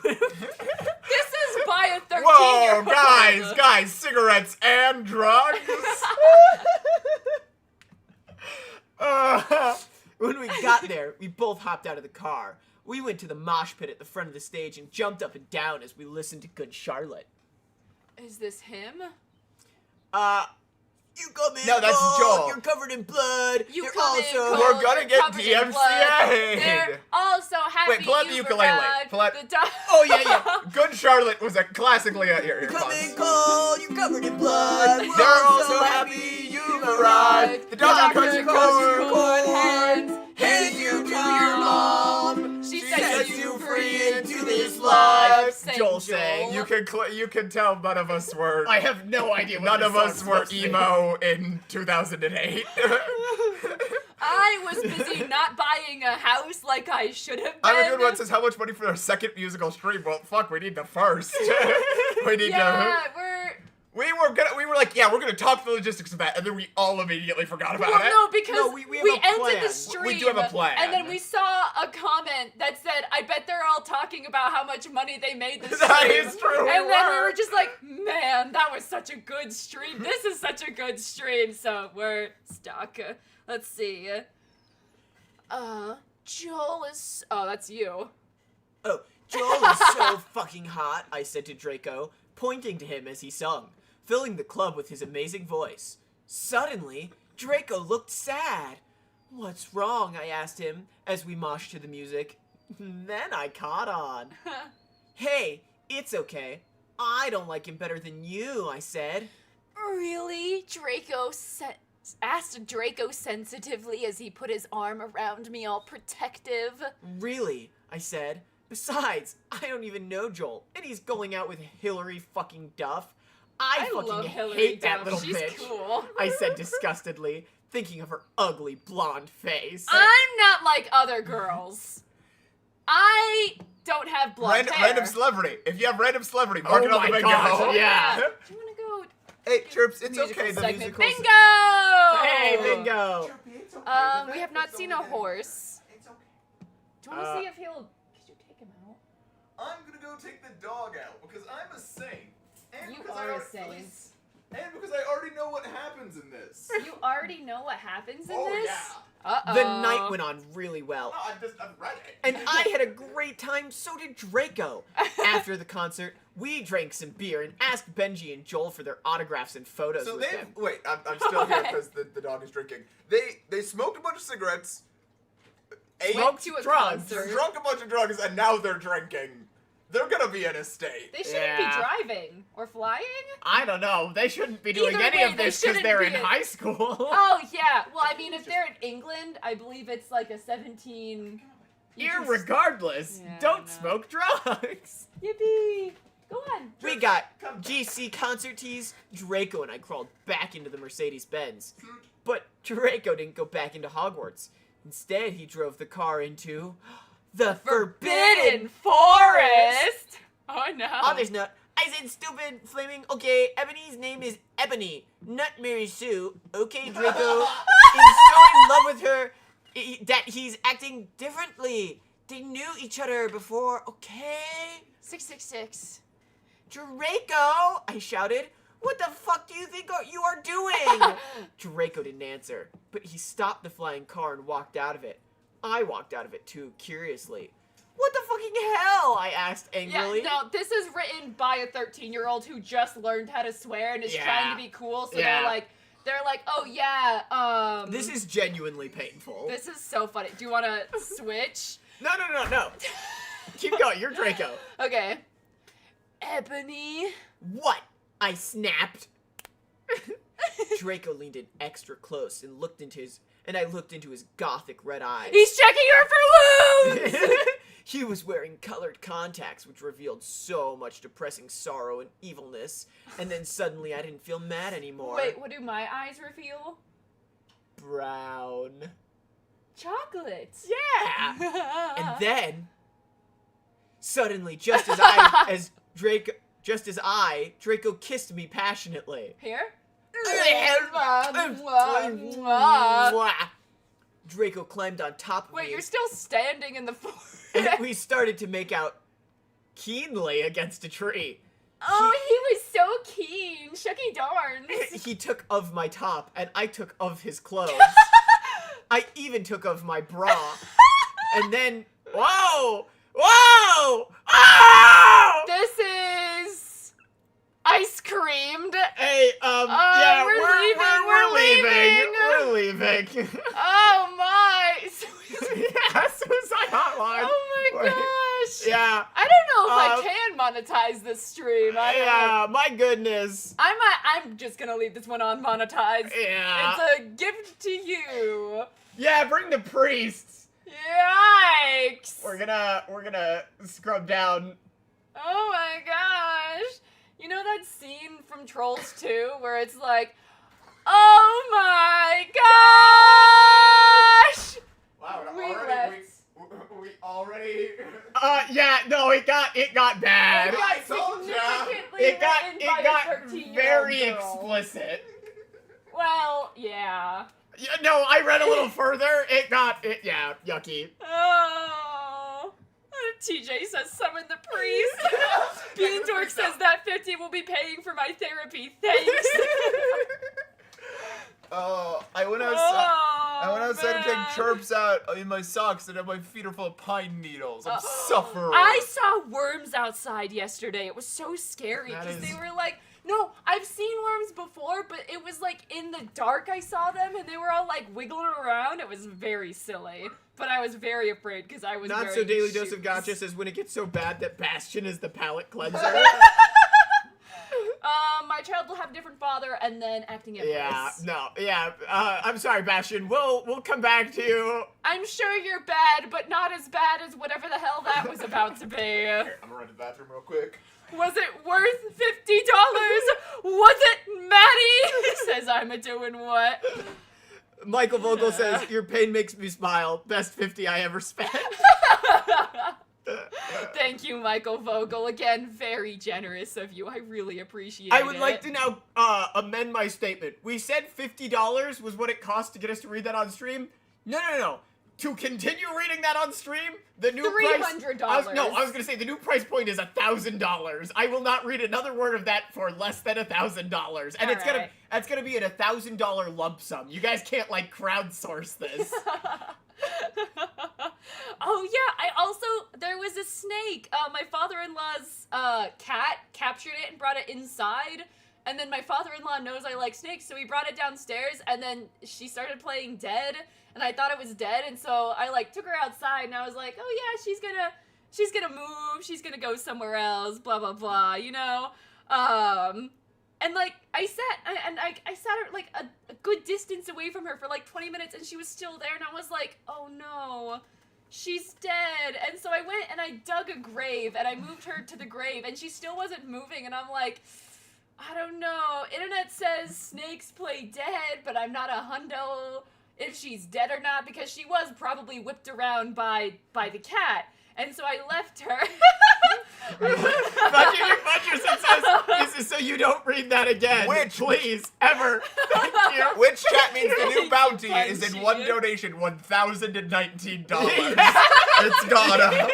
This is by a 13-year-old. Whoa, guys, cigarettes and drugs? When we got there, we both hopped out of the car. We went to the mosh pit at the front of the stage and jumped up and down as we listened to Good Charlotte. Is this him? You come in No, that's cold, Joel. You're covered in blood. You You're come in also... cold, We're gonna you're get covered in blood. DMCA'd. They're also happy Wait, pull out the you've ukulele. arrived. Pull out- The dog- Oh, yeah. Good Charlotte was a classically a here. Come in cold, you're covered in blood. We're They're all also so happy you've arrived. The doctor cuts your cord. hands you to your mom. She sets sets you free into this life. life. Sang Joel sang. You can tell none of us were. I have no idea what None this of us song's were supposed to be. emo in 2008. I was busy not buying a house like I should have been. I'm a good one says how much money for our second musical stream? Well, fuck, we need the first. We need Yeah, to. we're. We were like, yeah, we're gonna talk the logistics of that, and then we all immediately forgot about Well, it. no, because No, we have we a ended plan. the stream. We do have a plan. And then we saw a comment that said, I bet they're all talking about how much money they made this That stream. is true, we And then we were. were just like, man, that was such a good stream. This is such a good stream. So we're stuck. Let's see. Joel is. Oh, that's you. Oh, Joel is so fucking hot, I said to Draco, pointing to him as he sung, filling the club with his amazing voice. Suddenly, Draco looked sad. What's wrong? I asked him as we moshed to the music. Then I caught on. Hey, it's okay. I don't like him better than you, I said. Really? Asked Draco sensitively as he put his arm around me, all protective. Really? I said. Besides, I don't even know Joel, and he's going out with Hillary fucking Duff. I fucking love Hillary hate Duff. that little She's bitch. cool. I said disgustedly, thinking of her ugly blonde face. I'm not like other girls. I don't have blonde hair. Random celebrity. If you have random celebrity, mark Oh it on my the bingo. gosh, yeah. Do you want to go Hey, Chirps, it's Musical okay. The segment. musical. Bingo! Hey, bingo. It's okay. We have not seen a horse. It's okay. Do you want to see if he'll... Could you take him out? I'm gonna go take the dog out because I'm a saint. And You because are I a already- saint. And because I already know what happens in this. You already know what happens in Oh, this? yeah. Uh-oh. The night went on really well. Oh, I've read it. And I had a great time, so did Draco. After the concert, we drank some beer and asked Benji and Joel for their autographs and photos So with they them. wait. I'm still here because the dog is drinking. They smoked a bunch of cigarettes, ate, Went to a drugs. concert. drunk a bunch of drugs, and now they're drinking. They're gonna be in a state. They shouldn't Yeah. be driving or flying. I don't know. They shouldn't be doing Either any way, of they this because shouldn't they're be in in- high school. Oh, yeah. Well, I mean, if they're in England, I believe it's like a 17... you can- Irregardless, Yeah, I don't know. smoke drugs. Yippee! Go on. We got GC concert tees. Draco and I crawled back into the Mercedes-Benz. But Draco didn't go back into Hogwarts. Instead, he drove the car into the Forbidden Forest. Oh, no. On this note, I said stupid flaming. Okay, Ebony's name is Ebony, not Mary Sue. Okay, Draco is so in love with her that he's acting differently. They knew each other before, okay? 666. Draco! I shouted. What the fuck do you think you are doing? Draco didn't answer, but he stopped the flying car and walked out of it. I walked out of it too, curiously. What the fucking hell? I asked angrily. Yeah, no, this is written by a 13-year-old who just learned how to swear and is trying to be cool, so Yeah. they're like, oh yeah, This is genuinely painful. This is so funny. Do you want to switch? No. Keep going. You're Draco. Okay. Ebony. What? I snapped. Draco leaned in extra close and I looked into his gothic red eyes. He's checking her for wounds! He was wearing colored contacts, which revealed so much depressing sorrow and evilness. And then suddenly I didn't feel mad anymore. Wait, what do my eyes reveal? Brown. Chocolate. Yeah. And then, suddenly, Draco kissed me passionately. Here? Draco climbed on top of Wait, me. you're still standing in the forest. And we started to make out keenly against a tree. Oh, he was so keen. Shucky darns. He took of my top, and I took of his clothes. I even took of my bra. And then, whoa! Whoa! Oh! This is ice creamed. Hey, yeah, we're we're leaving. Oh my. Yeah, suicide hotline. Oh my Wait. gosh. Yeah. I don't know if I can monetize this stream. I don't know. Yeah, my goodness. I'm just gonna leave this one unmonetized. Yeah. It's a gift to you. Yeah, bring the priests. Yikes. We're gonna scrub down. Oh my gosh. You know that scene from Trolls 2 where it's like, oh my gosh! Wow, We left. we already. Yeah, no, it got bad. It got I told ya. significantly It got written by a 13-year-old very girl. explicit. Well, yeah. Yeah, no, I read a little further. Yeah, yucky. Oh. TJ says summon the priest. Beandork says that 50 will be paying for my therapy. Thanks. I went outside to take chirps out in my socks, and my feet are full of pine needles. I'm suffering. I saw worms outside yesterday. It was so scary That because is- they were like, no, I've seen worms before, but it was like in the dark I saw them and they were all like wiggling around. It was very silly, but I was very afraid because I was Not wearing so daily dose shoes. of gotcha says when it gets so bad that Bastion is the palate cleanser. My child will have a different father and then acting empress. Yeah, no, yeah. I'm sorry, Bastion. We'll come back to you. I'm sure you're bad, but not as bad as whatever the hell that was about to be. Here, I'm gonna run to the bathroom real quick. Was it worth $50? Was it, Maddie? Says I'm a doing what? Michael Vogel says your pain makes me smile. Best 50 I ever spent. Thank you, Michael Vogel. Again, very generous of you. I really appreciate it. I would like to now amend my statement. We said $50 was what it cost to get us to read that on stream. No. To continue reading that on stream, the new $300. price... I was gonna say the new price point is $1,000. I will not read another word of that for less than $1,000, and that's gonna be an $1,000 lump sum. You guys can't like crowdsource this. Oh yeah, there was a snake. My father-in-law's cat captured it and brought it inside. And then my father-in-law knows I like snakes, so he brought it downstairs, and then she started playing dead, and I thought it was dead, and so I like took her outside, and I was like, oh yeah, she's gonna move, she's gonna go somewhere else, blah blah blah, you know. And like I sat her like a good distance away from her for like 20 minutes, and she was still there, and I was like, oh no, she's dead. And so I went and I dug a grave, and I moved her to the grave, and she still wasn't moving, and I'm like, I don't know. Internet says snakes play dead, but I'm not a hundo if she's dead or not, because she was probably whipped around by the cat. And so I left her. This is so you don't read that again. Which, please, ever. Thank you. Which chat means the new bounty Thank is in you. one donation, $1,019. It's gone up.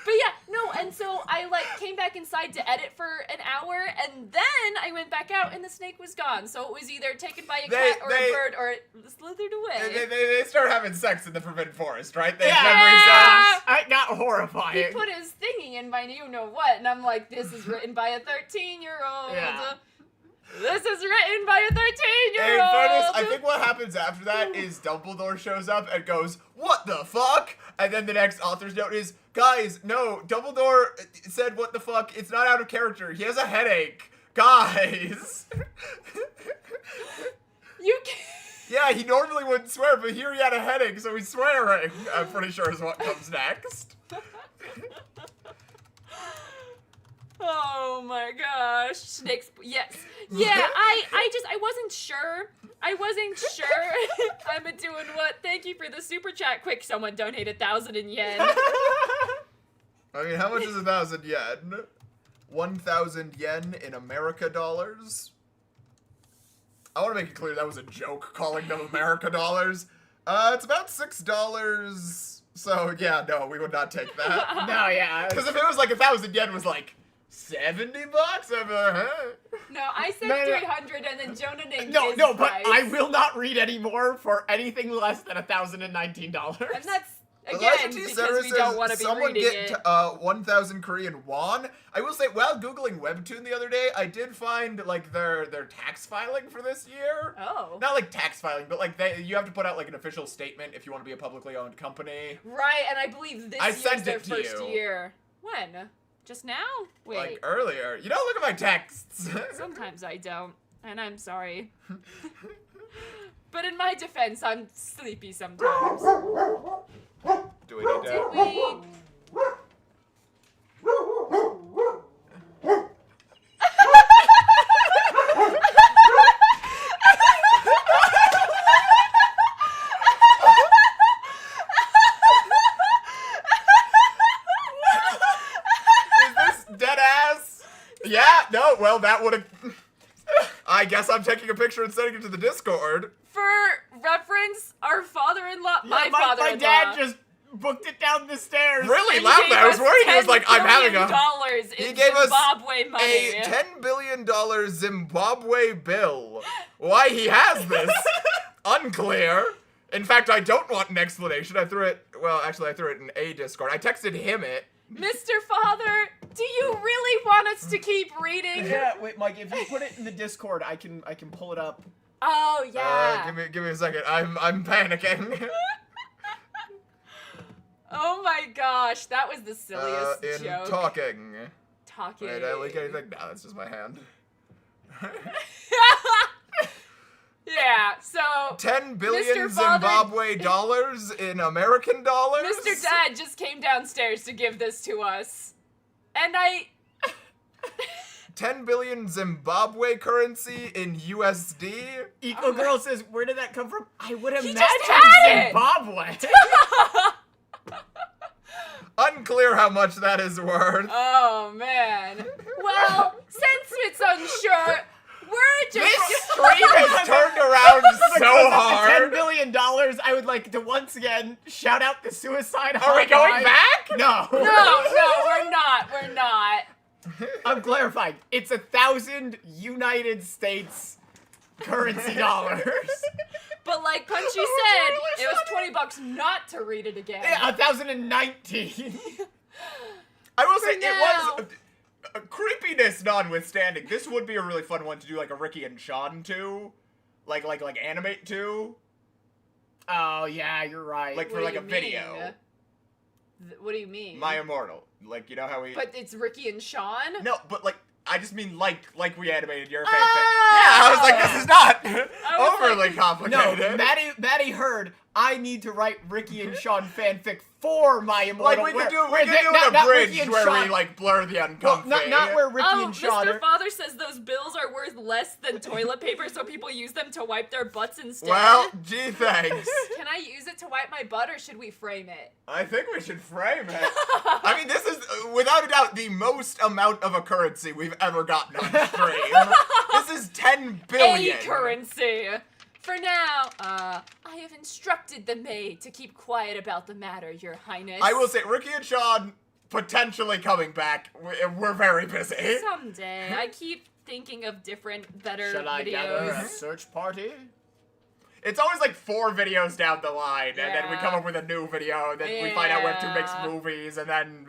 But yeah, no, and so I like came back inside to edit for an hour, and then I went back out, and the snake was gone. So it was either taken by a cat or a bird, or it slithered away. They start having sex in the Forbidden Forest, right? They Yeah. memory sex. I got He horrifying. put his thingy in my you-know-what, and I'm like, this is written by a 13-year-old. Yeah. This is written by a 13-year-old. In fairness, I think what happens after that is Dumbledore shows up and goes, what the fuck? And then the next author's note is, guys, no, Dumbledore said what the fuck. It's not out of character. He has a headache. Guys. You can't. Yeah, he normally wouldn't swear, but here he had a headache, so he's swearing. I'm pretty sure is what comes next. Oh my gosh. Snakes. Yes. Yeah, I wasn't sure. I'm doing what? Thank you for the super chat. Quick, someone donate 1,000 yen. I mean, how much is 1,000 yen? 1,000 yen in America dollars? I want to make it clear that was a joke, calling them America dollars. It's about $6. So, yeah, no, we would not take that. No, yeah. Because if it was like 1,000 yen was like $70, I'd be like, huh? No, I said No. 300, and then Jonah named No, his but price. I will not read anymore for anything less than $1,019. And that's again Elijah T. because Sarah we don't want to says, be someone reading get it. 1,000 Korean won. I will say, while Googling Webtoon the other day, I did find, like, their tax filing for this year. Oh. Not, like, tax filing, but, like, you have to put out, like, an official statement if you want to be a publicly owned company. Right, and I believe this I year's sent their it to first you. year. When? Just now? Wait. Like, earlier. You don't look at my texts. Sometimes I don't, and I'm sorry. But in my defense, I'm sleepy sometimes. Do we need Did to... we? Is this dead ass? Yeah, no, well, that would have... I guess I'm taking a picture and sending it to the Discord. For reference, our father-in-law, my my father-in-law, dad just booked it down the stairs. Really and loud gave there. I was us worried he was like, I'm having a... $10 He in gave us Zimbabwe money. a $10 billion Zimbabwe bill. Why he has this? Unclear. In fact, I don't want an explanation. I threw it in a Discord. I texted him it. Mr. Father, do you really want us to keep reading? Yeah, wait, Mike, if you put it in the Discord, I can pull it up. Oh, yeah. Give me a second. I'm panicking. Oh my gosh, that was the silliest in joke. talking. Talking. Wait, I link anything? No, that's just my hand. Yeah, so 10 billion Mr. Father- Zimbabwe dollars in American dollars? Mr. Dad just came downstairs to give this to us. And I 10 billion Zimbabwe currency in USD? Eco Girl says, where did that come from? I would He imagine just had it! Zimbabwe. Unclear how much that is worth. Oh, man. Well, since it's unsure, we're just... This stream has turned around so $10 hard. billion, I would like to once again shout out the suicide hotline. Are we going back? No. No, we're not. We're not. I'm clarifying. It's 1,000 United States currency dollars. But like Punchy said, it was $20 not to read it again. Yeah, 1,019. I will say now. it was creepiness notwithstanding. This would be a really fun one to do, like a Ricky and Sean 2, like animate 2, Oh yeah, you're right. like What for do like a you video. mean? What do you mean? My Immortal, like you know how we. But it's Ricky and Sean? No, but like I just mean like we animated your fanfic. Oh! Yeah, I was like, this is not was overly like- no, complicated. Maddie heard I need to write Ricky and Sean fanfic for My Immortal. Like we could do not a bridge Ricky and where Sean. we like blur the Well, uncomfy. not where Ricky Oh, and Sean Mr. are. Father says those bills are worth less than toilet paper, so people use them to wipe their butts instead. Well, gee, thanks. Can I use it to wipe my butt, or should we frame it? I think we should frame it. I mean, this is, without a doubt, the most amount of a currency we've ever gotten on stream. This is 10 billion. A currency. For now, I have instructed the maid to keep quiet about the matter, Your Highness. I will say, Ricky and Sean potentially coming back. We're very busy. Someday. I keep thinking of different, better Should I gather a videos. search party? It's always like 4 videos down the line, and then we Yeah. come up with a new video, and then we find out Webtoon makes Yeah. movies, and then,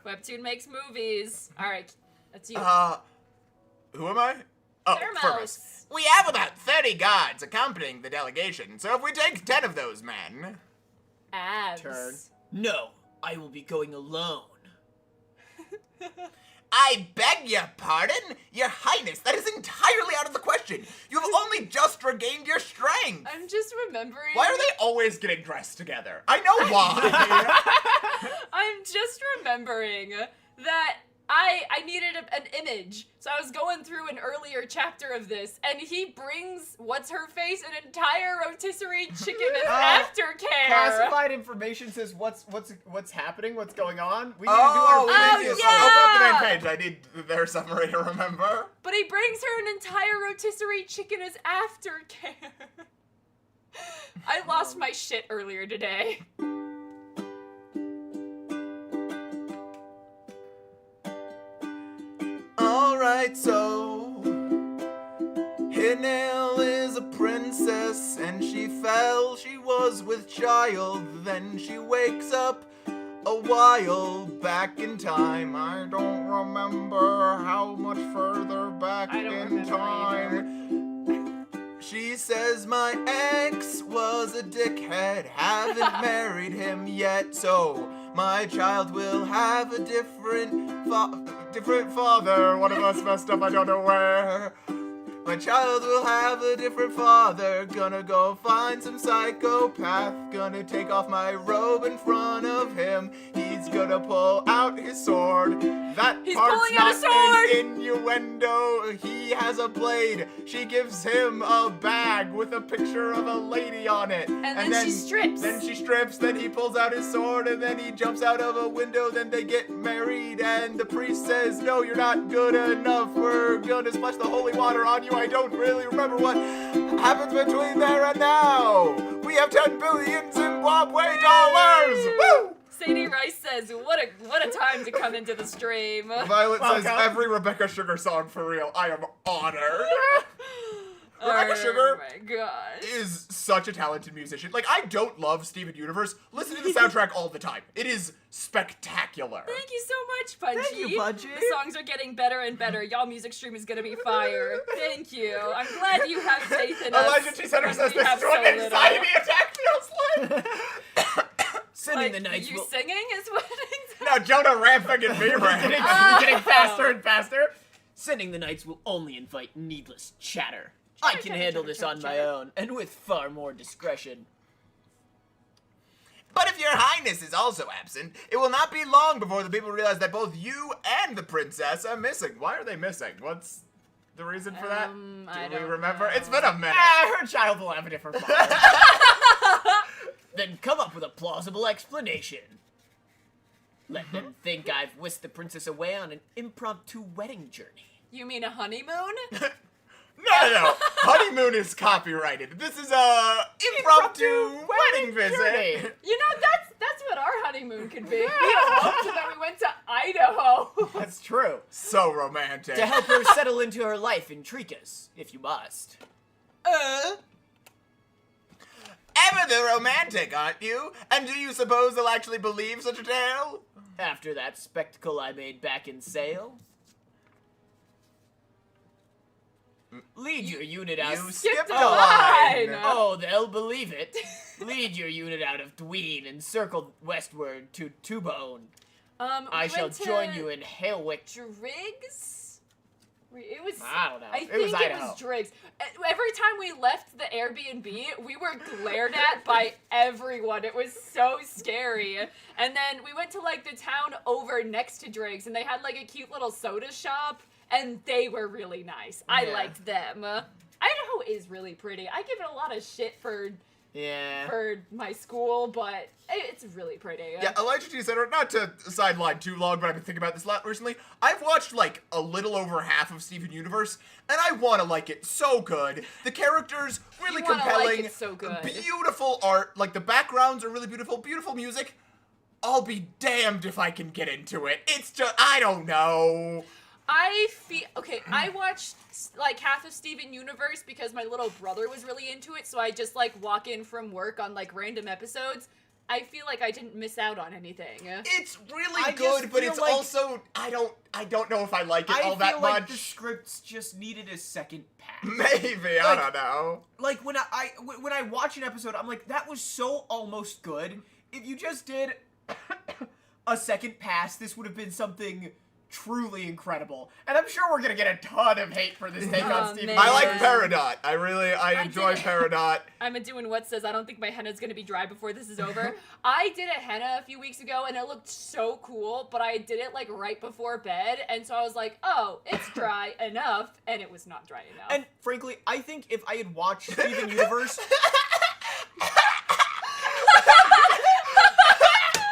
Webtoon makes movies. Alright, that's you. who am I? Oh, Thermos. Thermos. We have about 30 guards accompanying the delegation, so if we take 10 of those men... Abs. Turn. No, I will be going alone. I beg your pardon? Your Highness, that is entirely out of the question. You have only just regained your strength. I'm just remembering. Why are they always getting dressed together? I know why. I'm just remembering that I needed an image, so I was going through an earlier chapter of this, and he brings what's-her-face an entire rotisserie chicken as aftercare. Classified information says what's happening, what's going on. We need Oh, to do our yes. previous. yeah. Open up the main page. I need their summary to remember. But he brings her an entire rotisserie chicken as aftercare. I lost my shit earlier today. Alright, so Hinale is a princess and she fell, she was with child, then she wakes up a while back in time. I don't remember how much further back I don't in remember time. She says my ex was a dickhead, haven't married him yet, so my child will have a different father. One of us messed up, I don't know where. My child will have a different father. Gonna go find some psychopath. Gonna take off my robe in front of him. He's gonna pull out his sword. That He's part's pulling out a not sword! an innuendo. He has a blade. She gives him a bag with a picture of a lady on it. And then she strips. Then she strips. Then he pulls out his sword. And then he jumps out of a window. Then they get married. And the priest says, no, you're not good enough. We're gonna splash the holy water on you. I don't really remember what happens between there and now. We have 10 billion Zimbabwe dollars. Woo! Sadie Rice says, what a time to come into the stream. Violet says, Welcome. every Rebecca Sugar song for real. I am honored. Rebecca Sugar Oh my god. is such a talented musician. Like, I don't love Steven Universe. Listen to the soundtrack all the time. It is spectacular. Thank you so much, Punchy. Thank you, Punchy. The songs are getting better and better. Y'all music stream is gonna be fire. Thank you. I'm glad you have faith in us. Elijah T. Center says We this have is what so an little. anxiety attack feels like. Sending Like, the knights you will singing is what Now Jonah ramping and me getting, ramping. getting faster and faster. Sending the knights will only invite needless chatter. I can handle this on my own, and with far more discretion. But if your highness is also absent, it will not be long before the people realize that both you and the princess are missing. Why are they missing? What's the reason for that? I Do we don't remember? know. It's been a minute. Her child will have a different father. Then come up with a plausible explanation. Let them think I've whisked the princess away on an impromptu wedding journey. You mean a honeymoon? No. Honeymoon is copyrighted. This is a impromptu wedding visit. journey. You know, that's what our honeymoon could be. We hoped that we went to Idaho. That's true. So romantic. To help her settle into her life in Tricas, if you must. Ever the romantic, aren't you? And do you suppose they'll actually believe such a tale? After that spectacle I made back in Sale. Lead your unit out. You skipped skipped a a line. line. Oh, they'll believe it. Lead your unit out of Dween and circle westward to Tubone. I We shall went to join you in Halewick. Driggs? It was. I don't know. I It think was it Idaho. was Driggs. Every time we left the Airbnb, we were glared at by everyone. It was so scary. And then we went to like the town over next to Driggs, and they had like a cute little soda shop, and they were really nice. I Yeah. liked them. Idaho is really pretty. I give it a lot of shit for my school, but it's really pretty. Yeah, Elijah T. Center, not to sideline too long, but I've been thinking about this a lot recently. I've watched, like, a little over half of Steven Universe, and I want to like it so good. The characters, really You wanna like compelling. it so good. Beautiful art. Like, the backgrounds are really beautiful. Beautiful music. I'll be damned if I can get into it. It's just, I don't know. I watched like half of Steven Universe because my little brother was really into it, so I just like walk in from work on like random episodes. I feel like I didn't miss out on anything. It's really I good, just but feel it's like- also, I don't know if I like it all that feel like much. the scripts just needed a second pass. Maybe, I Like- don't know. Like when I watch an episode, I'm like, that was so almost good. If you just did a second pass, this would have been something truly incredible. And I'm sure we're gonna get a ton of hate for this take Oh, on Steven man. I like Yeah. Peridot. I enjoy did- Peridot. I'm a doing what says I don't think my henna's gonna be dry before this is over. I did a henna a few weeks ago and it looked so cool, but I did it like right before bed, and so I was like, oh, it's dry enough, and it was not dry enough. And frankly, I think if I had watched Steven Universe,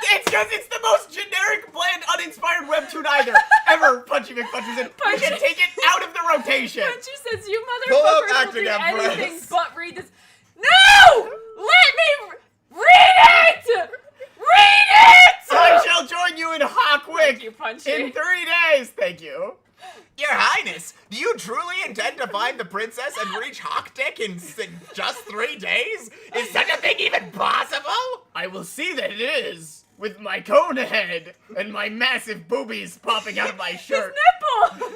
it's because it's the most generic, bland, uninspired webtoon either ever. Punchy McPunch in. We can take it out of the rotation. Punchy says, you Pull up motherfuckers will acting do apparatus. anything but read this. No! Let me read it! Read it! I shall join you in Hawkwick Thank you, Punchy. in 3 days. Thank you. Your Highness, do you truly intend to find the princess and reach Hawkdeck in just 3 days? Is such a thing even possible? I will see that it is. With my cone head and my massive boobies popping out of my shirt. Nipple!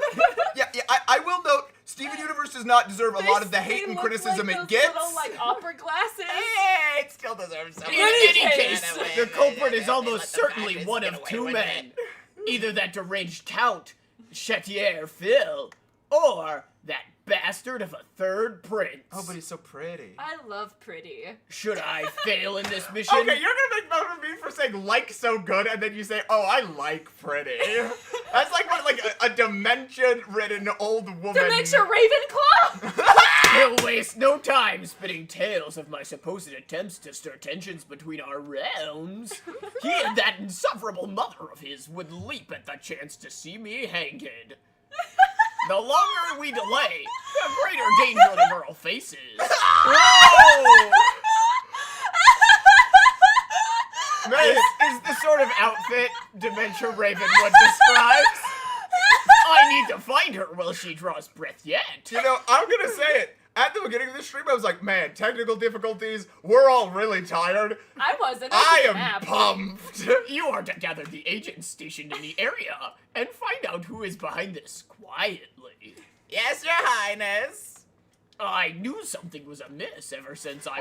Yeah, I will note, Steven Universe does not deserve a lot of the hate and criticism it gets. Little, like, opera glasses. It still deserves some. In any case, case, the culprit is almost certainly one of two men. Either that deranged count, Chetier Phil, or that bastard of a third prince. Oh, but he's so pretty. I love pretty. Should I fail in this mission? Okay, you're gonna make fun of me for saying like so good, and then you say, oh, I like pretty. That's like what, like a dementia-ridden old woman. Dementia Ravenclaw? He'll waste no time spinning tales of my supposed attempts to stir tensions between our realms. He and that insufferable mother of his would leap at the chance to see me hanged. The longer we delay, the greater danger the girl faces. Whoa! Man, Is the sort of outfit Dementia Ravenwood describes. I need to find her while she draws breath yet. you know, I'm gonna say it. At the beginning of the stream, I was like, man, technical difficulties, we're all really tired. I wasn't. I took a am nap. pumped. You are to gather the agents stationed in the area and find out who is behind this quietly. Yes, your highness. I knew something was amiss ever since the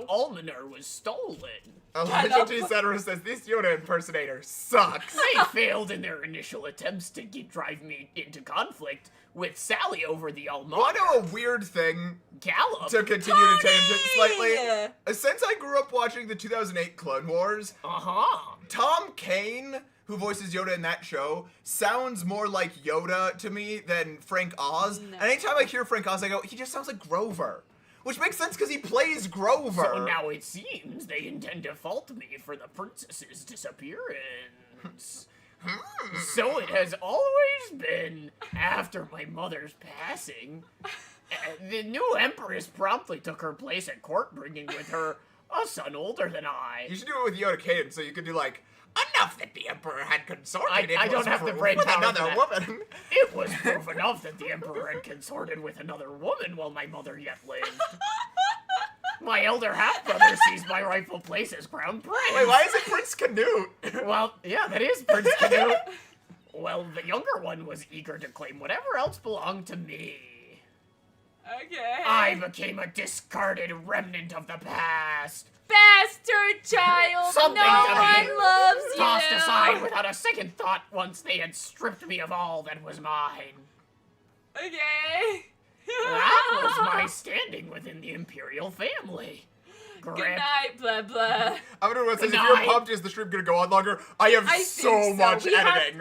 almoner was stolen. Elijah T. Ceteris says, this Yoda impersonator sucks. They failed in their initial attempts to drive me into conflict with Sally over the almoner. Want to know a weird thing Gallop. to continue to tangent slightly? Tony! Since I grew up watching the 2008 Clone Wars, Uh-huh. Tom Kane, who voices Yoda in that show, sounds more like Yoda to me than Frank Oz. No. And anytime I hear Frank Oz, I go, he just sounds like Grover. Which makes sense because he plays Grover. So now it seems they intend to fault me for the princess's disappearance. So it has always been after my mother's passing. The new empress promptly took her place at court, bringing with her a son older than I. You should do it with Yoda cadence, so you could do like, enough that the Emperor had consorted. I don't have the brain with power for another that. woman. It was proof enough that the Emperor had consorted with another woman while my mother yet lived. My elder half-brother sees my rightful place as crown prince. Wait, why is it Prince Canute? Well, yeah, that is Prince Canute. Well, the younger one was eager to claim whatever else belonged to me. Okay. I became a discarded remnant of the past. Bastard child! Something no to one be loves you! Tossed aside without a second thought once they had stripped me of all that was mine. Okay. That was my standing within the Imperial family. Good night, blah blah. I'm gonna say, if Good you're night. pumped, is the stream gonna go on longer? I have I so think so. much We have- editing.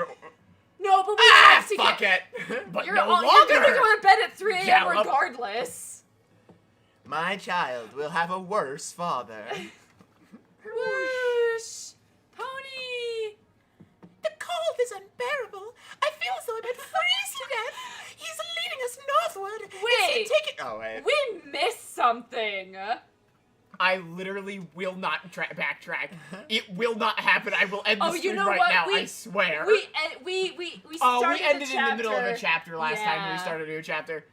No, but we Ah, have to fuck get... it. But You're, no you're longer. gonna go to bed at 3 a.m. Gallop. regardless. My child will have a worse father. Whoosh! Pony! The cold is unbearable. I feel as though I might freeze to death. He's leading us northward. Wait. Is he taking... Oh, wait. We missed something. I literally will not backtrack. It will not happen. I will end the Oh, you stream know right what? now. We- I swear. We started we ended the in the middle of a chapter. chapter last time. Yeah. We started a new chapter.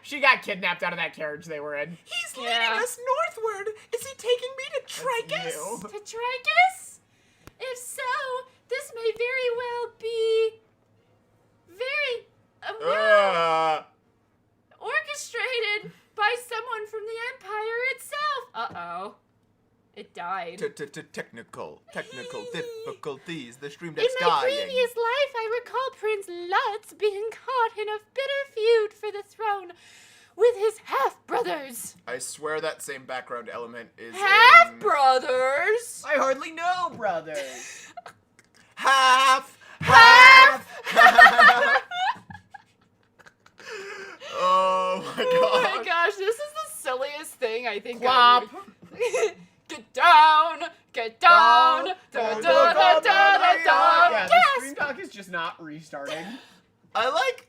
She got kidnapped out of that carriage they were in. He's Yeah. leading us northward. Is he taking me to That's Tricus? you. To Tricus? If so, this may very well be very orchestrated by someone from the Empire itself. Uh-oh. It died. Technical difficulties. The stream In deck's my dying. previous life, I recall Prince Lutz being caught in a bitter feud for the throne with his half-brothers. I swear that same background element is in... Half-brothers? I hardly know, brothers. Half. Oh my Oh god. my gosh, this is the silliest thing I think Plop. Get down! Get down! Da, da, da, da, da, da. Yeah, the Yes! stream dock is just not restarting. I like,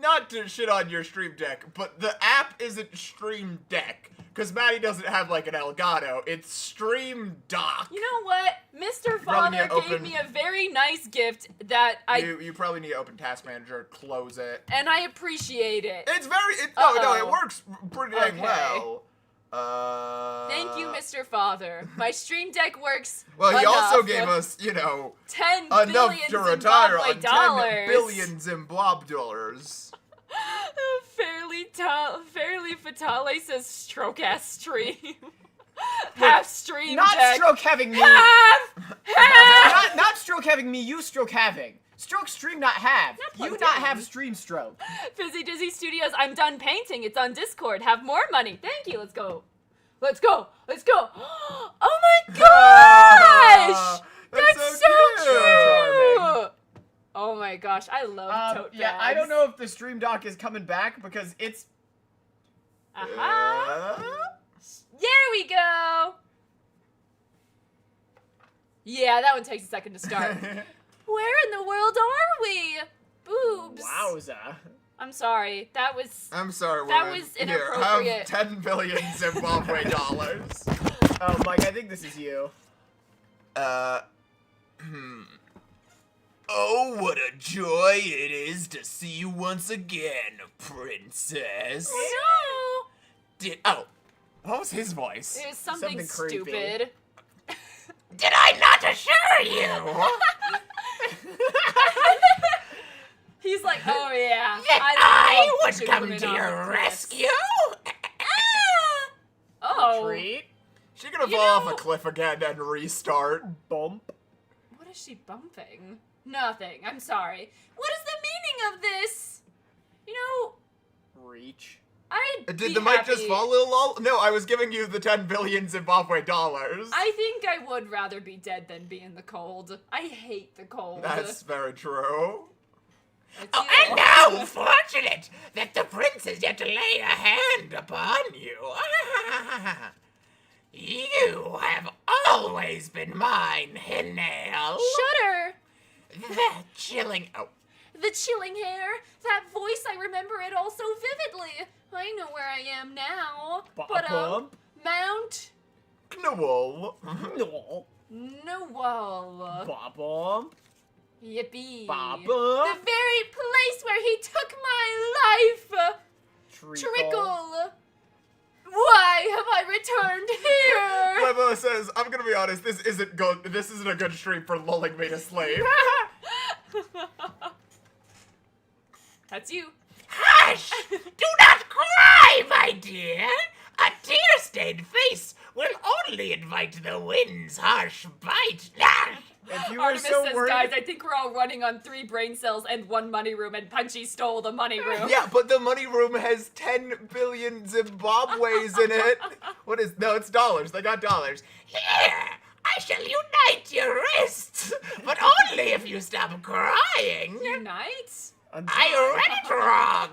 not to shit on your Stream Deck, but the app isn't Stream Deck. Because Maddie doesn't have like an Elgato. It's Stream Dock. You know what? Mr. Probably need Father to gave open- me a very nice gift that You probably need to open Task Manager, close it. and I appreciate it. It's no, it Uh-oh. works pretty dang Okay. well. Thank you, Mr. Father. My Stream Deck works. Well, he enough. also gave us, 10 enough billion to retire Zimbabwe on dollars. 10 billion Zimbabwe dollars. Fairly Fatale says stroke ass stream. Half stream Not deck. stroke having me. Half! Not stroke having me. You stroke having. Stroke stream not have. Not You plugged not in. have stream stroke. Fizzy Dizzy Studios, I'm done painting. It's on Discord. Have more money. Thank you. Let's go. Let's go. Let's go. Oh my gosh! That's so cute. true! Oh my gosh, I love tote bags. Yeah, I don't know if the stream dock is coming back because it's. Aha. There we go. Yeah, that one takes a second to start. Where in the world are we? Boobs. Wowza. I'm sorry. That was. I'm sorry, That woman. was Here, inappropriate. have 10 billion Zimbabwe dollars. Oh, Mike, I think this is you. Oh, what a joy it is to see you once again, princess. No. What was his voice? It was something Something creepy. stupid. Did I not assure you? He's like, oh yeah. That I I love would come Superman to on your the rescue? Oh. Treat. She gonna You fall off know- a cliff again and restart. Bump. What is she bumping? Nothing. I'm sorry. What is the meaning of this? You know, Reach. I'd Did be the mic happy. just fall, Lil Lol? No, I was giving you the 10 billion Zimbabwe dollars. I think I would rather be dead than be in the cold. I hate the cold. That's very true. It's Oh, you. and how fortunate that the prince has yet to lay a hand upon you. You have always been mine, Hennail. Shudder. The chilling. Oh. The chilling hair, that voice, I remember it all so vividly. I know where I am now. Bump. Mount Knoll. No. Noel. Bump. Yippee. Bump. The very place where he took my life. Trickle. Why have I returned here? Webbo says, I'm gonna be honest, this isn't good. This isn't a good stream for lulling me to sleep. That's you. Hush! Do not cry, my dear! A tear-stained face will only invite the wind's harsh bite. If you were Artemis so says, worried, guys, I think we're all running on 3 brain cells and 1 money room, and Punchy stole the money room. Yeah, but the money room has 10 billion Zimbabwe's in it. What is? No, it's dollars. They got dollars. Here, I shall unite your wrists, but only if you stop crying. Unite? I read it wrong.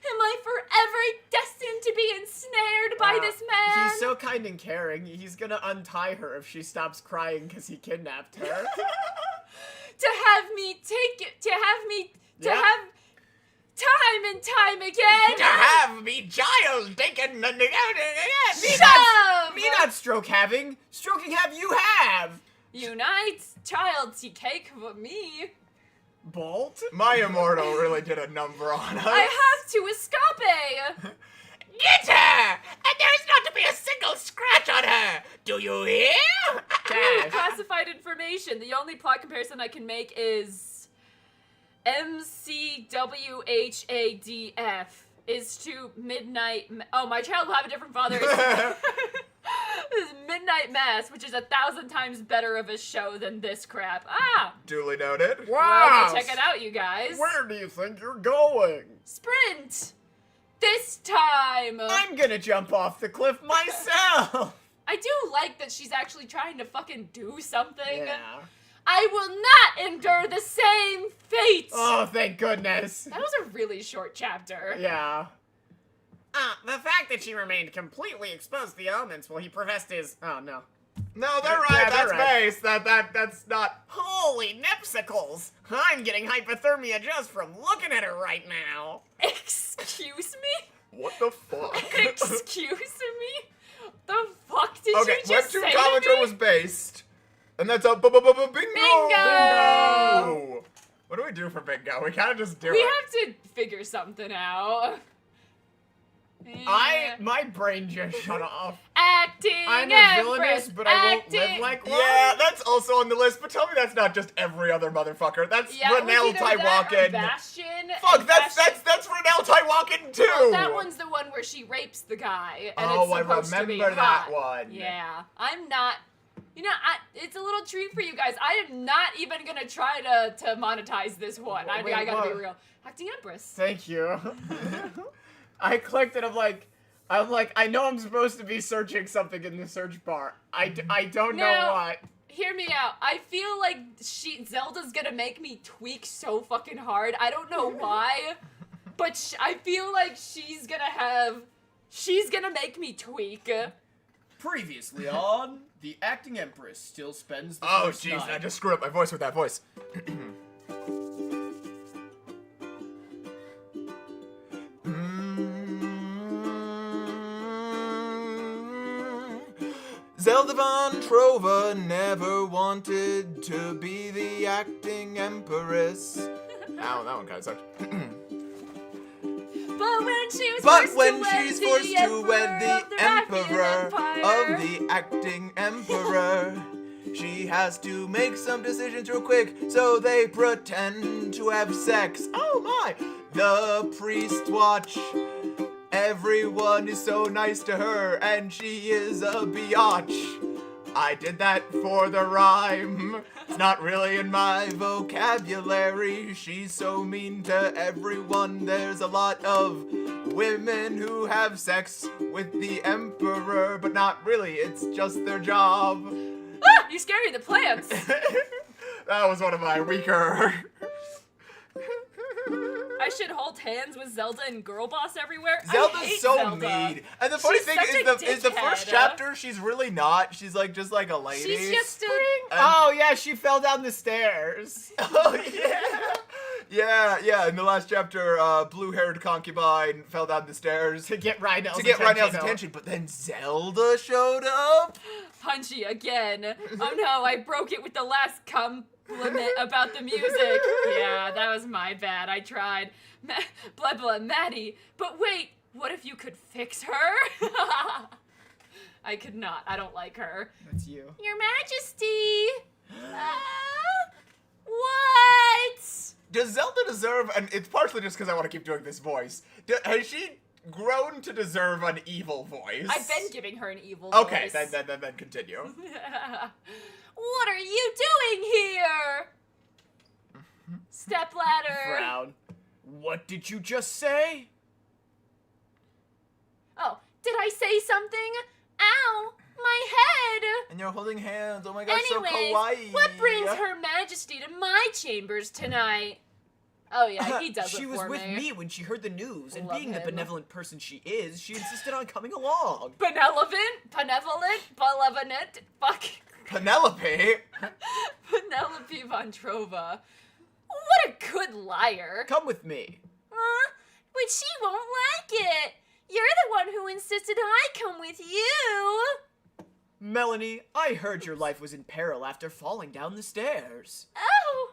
Am I forever destined to be ensnared by this man? he's so kind and caring. He's gonna untie her if she stops crying because he kidnapped her. To have me Yeah. have time and time again. To have me child taken. Shove! Me not stroke having. Stroking have you have. Unite, child, tea cake for me. Bolt. My immortal really did a number on us. I have to escape. Get her! And there's not to be a single scratch on her. Do you hear? Dash. Classified information. The only plot comparison I can make is MCWHADF is to Midnight. Oh, my child will have a different father. Is Midnight Mass, which is 1,000 times better of a show than this crap. Duly noted. Wow. Well, check it out, you guys. Where do you think you're going? Sprint. This time. I'm gonna jump off the cliff myself. I do like that she's actually trying to fucking do something. Yeah. I will not endure the same fate. Oh, thank goodness. That was a really short chapter. Yeah. The fact that she remained completely exposed to the elements while he professed his... Oh, no. No, they're right. Yeah, they're That's right. base. That's not. Holy nipsicles! I'm getting hypothermia just from looking at her right now. Excuse me? What the fuck? Excuse me? The fuck did Okay, you just Webtoon say to commentary me? was based, and that's a bingo. Bingo! What do we do for bingo? We kind of just do We it. have to figure something out. My brain just shut off. Acting I'm a Empress, villainous, but I won't live acting- like one. Yeah, that's also on the list. But tell me that's not just every other motherfucker. That's Yeah, it was Renelle either that or Taiwakin. Bastion. Fuck, and that's Bastion- Renelle Taiwakin too. Well, that one's the one where she rapes the guy, and Oh, it's I supposed to be remember hot. that one. Yeah, I'm not. You know, it's a little treat for you guys. I am not even gonna try to monetize this one. I Wait, gotta what? be real. Acting Empress. Thank you. I clicked it. I'm like, I know I'm supposed to be searching something in the search bar. I don't know Now- what. Hear me out. I feel like Zelda's gonna make me tweak so fucking hard. I don't know why, but I feel like she's gonna make me tweak. Previously on, the acting empress still spends the Oh, first jeez, night. I just screwed up my voice with that voice. Zelda von Trova never wanted to be the acting empress. Ow, that one kind of sucked. But when she was But forced when to wed she's the forced to wed the emperor emperor of the acting emperor, she has to make some decisions real quick, so they pretend to have sex. Oh my! The priests watch. Everyone is so nice to her, and she is a biatch. I did that for the rhyme. It's not really in my vocabulary. She's so mean to everyone. There's a lot of women who have sex with the emperor, but not really. It's just their job. Ah, you scare me, the plants. That was one of my weaker. I should hold hands with Zelda and Girl Boss everywhere. I Zelda's hate so Zelda. mean. And the funny She's thing such a is the first dickhead. chapter, she's really not. She's like just like a lady. She's just a... Oh yeah, she fell down the stairs. Oh yeah. Yeah, in the last chapter, blue-haired concubine fell down the stairs To get Rhinell's attention, but then Zelda showed up. Punchy again. Oh no, I broke it with the last compliment about the music. Yeah, that was my bad. I tried. Blah, Maddie. But wait, what if you could fix her? I could not. I don't like her. That's you. Your Majesty! What? Does Zelda deserve, and it's partially just because I want to keep doing this voice, has she grown to deserve an evil voice? I've been giving her an evil Okay, voice. then continue. What are you doing here? Stepladder. Frown. What did you just say? Oh, did I say something? Ow, my head. And you're holding hands. Oh my gosh, Anyways, so kawaii. what brings Her Majesty to my chambers tonight? Oh yeah, he does She it was for with me when she heard the news, and Love being the him. benevolent person she is, she insisted on coming along. Benevolent, fuck. Penelope? Penelope Von Trova. What a good liar. Come with me. But she won't like it. You're the one who insisted I come with you. Melanie, I heard your life was in peril after falling down the stairs. Oh.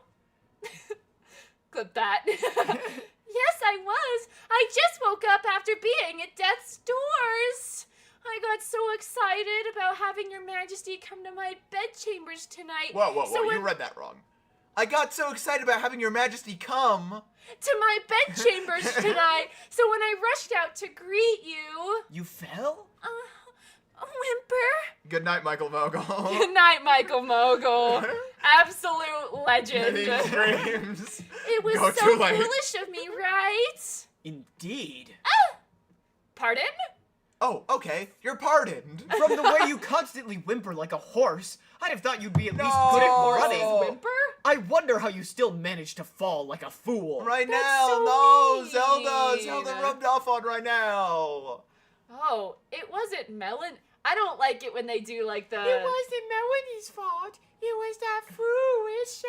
Clip that. Yes, I was. I just woke up after being at death's doors. I got so excited about having Your Majesty come to my bedchambers tonight. Whoa, So you when- read that wrong. I got so excited about having Your Majesty come. To my bedchambers tonight. So when I rushed out to greet you, You fell? whimper. Good night, Michael Vogel. Good night, Michael Mogul. Absolute legend. These dreams. It was Go so too late. foolish of me, right? Indeed. Pardon? Oh, okay. You're pardoned. From the way you constantly whimper like a horse, I'd have thought you'd be at least No. good at Horses running. Whimper? I wonder how you still manage to fall like a fool. Right That's now, so no, mean. Zelda rubbed off on right now. Oh, it wasn't Melon. I don't like it when they do like the. wasn't Melanie's fault. It was that foolish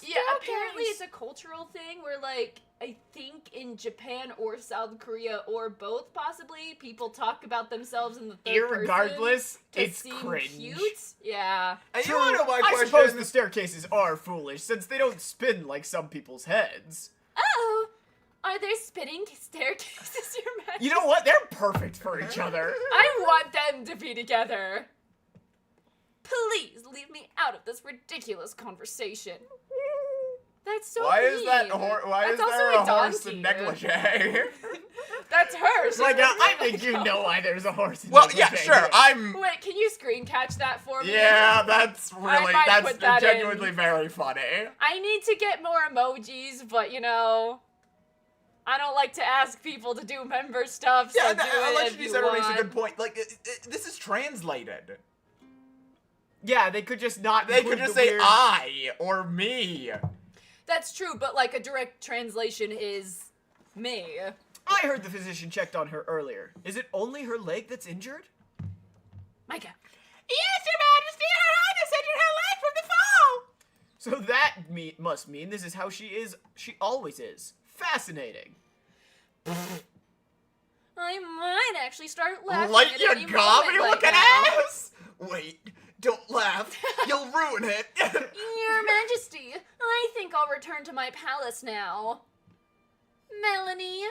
Yeah, apparently it's a cultural thing where, like, I think in Japan or South Korea or both possibly, people talk about themselves in the third person Irregardless, to it's seem cringe. cute. Yeah. And you wanna know my I question? suppose the staircases are foolish, since they don't spin like some people's heads. Oh, are there spinning staircases, Your Majesty? You know what? They're perfect for each other. I want them to be together. Please leave me out of this ridiculous conversation. That's so Why is that mean. why That's is also there a horse donkey. in negligee? That's her. Like, I think you know why there's a horse in Well, the yeah, thing. sure. I'm. Wait, can you screen catch that for me? Yeah, that's really might that's put that genuinely in. very funny. I need to get more emojis, but you know, I don't like to ask people to do member stuff. So Yeah, do it Alleged if you Center makes a want. good point. Like, this is translated. Yeah, they could just not. They could include just the say weird- I or me. That's true, but like a direct translation is me. I heard the physician checked on her earlier. Is it only her leg that's injured? Micah. Yes, Your Majesty, Her Highness injured her leg from the fall. So that must mean this is how she is. She always is. Fascinating. I might actually start laughing. Light at your any gob, moment you right looking now. ass! Wait, don't laugh. You'll ruin it. Your Majesty, I think I'll return to my palace now. Melanie,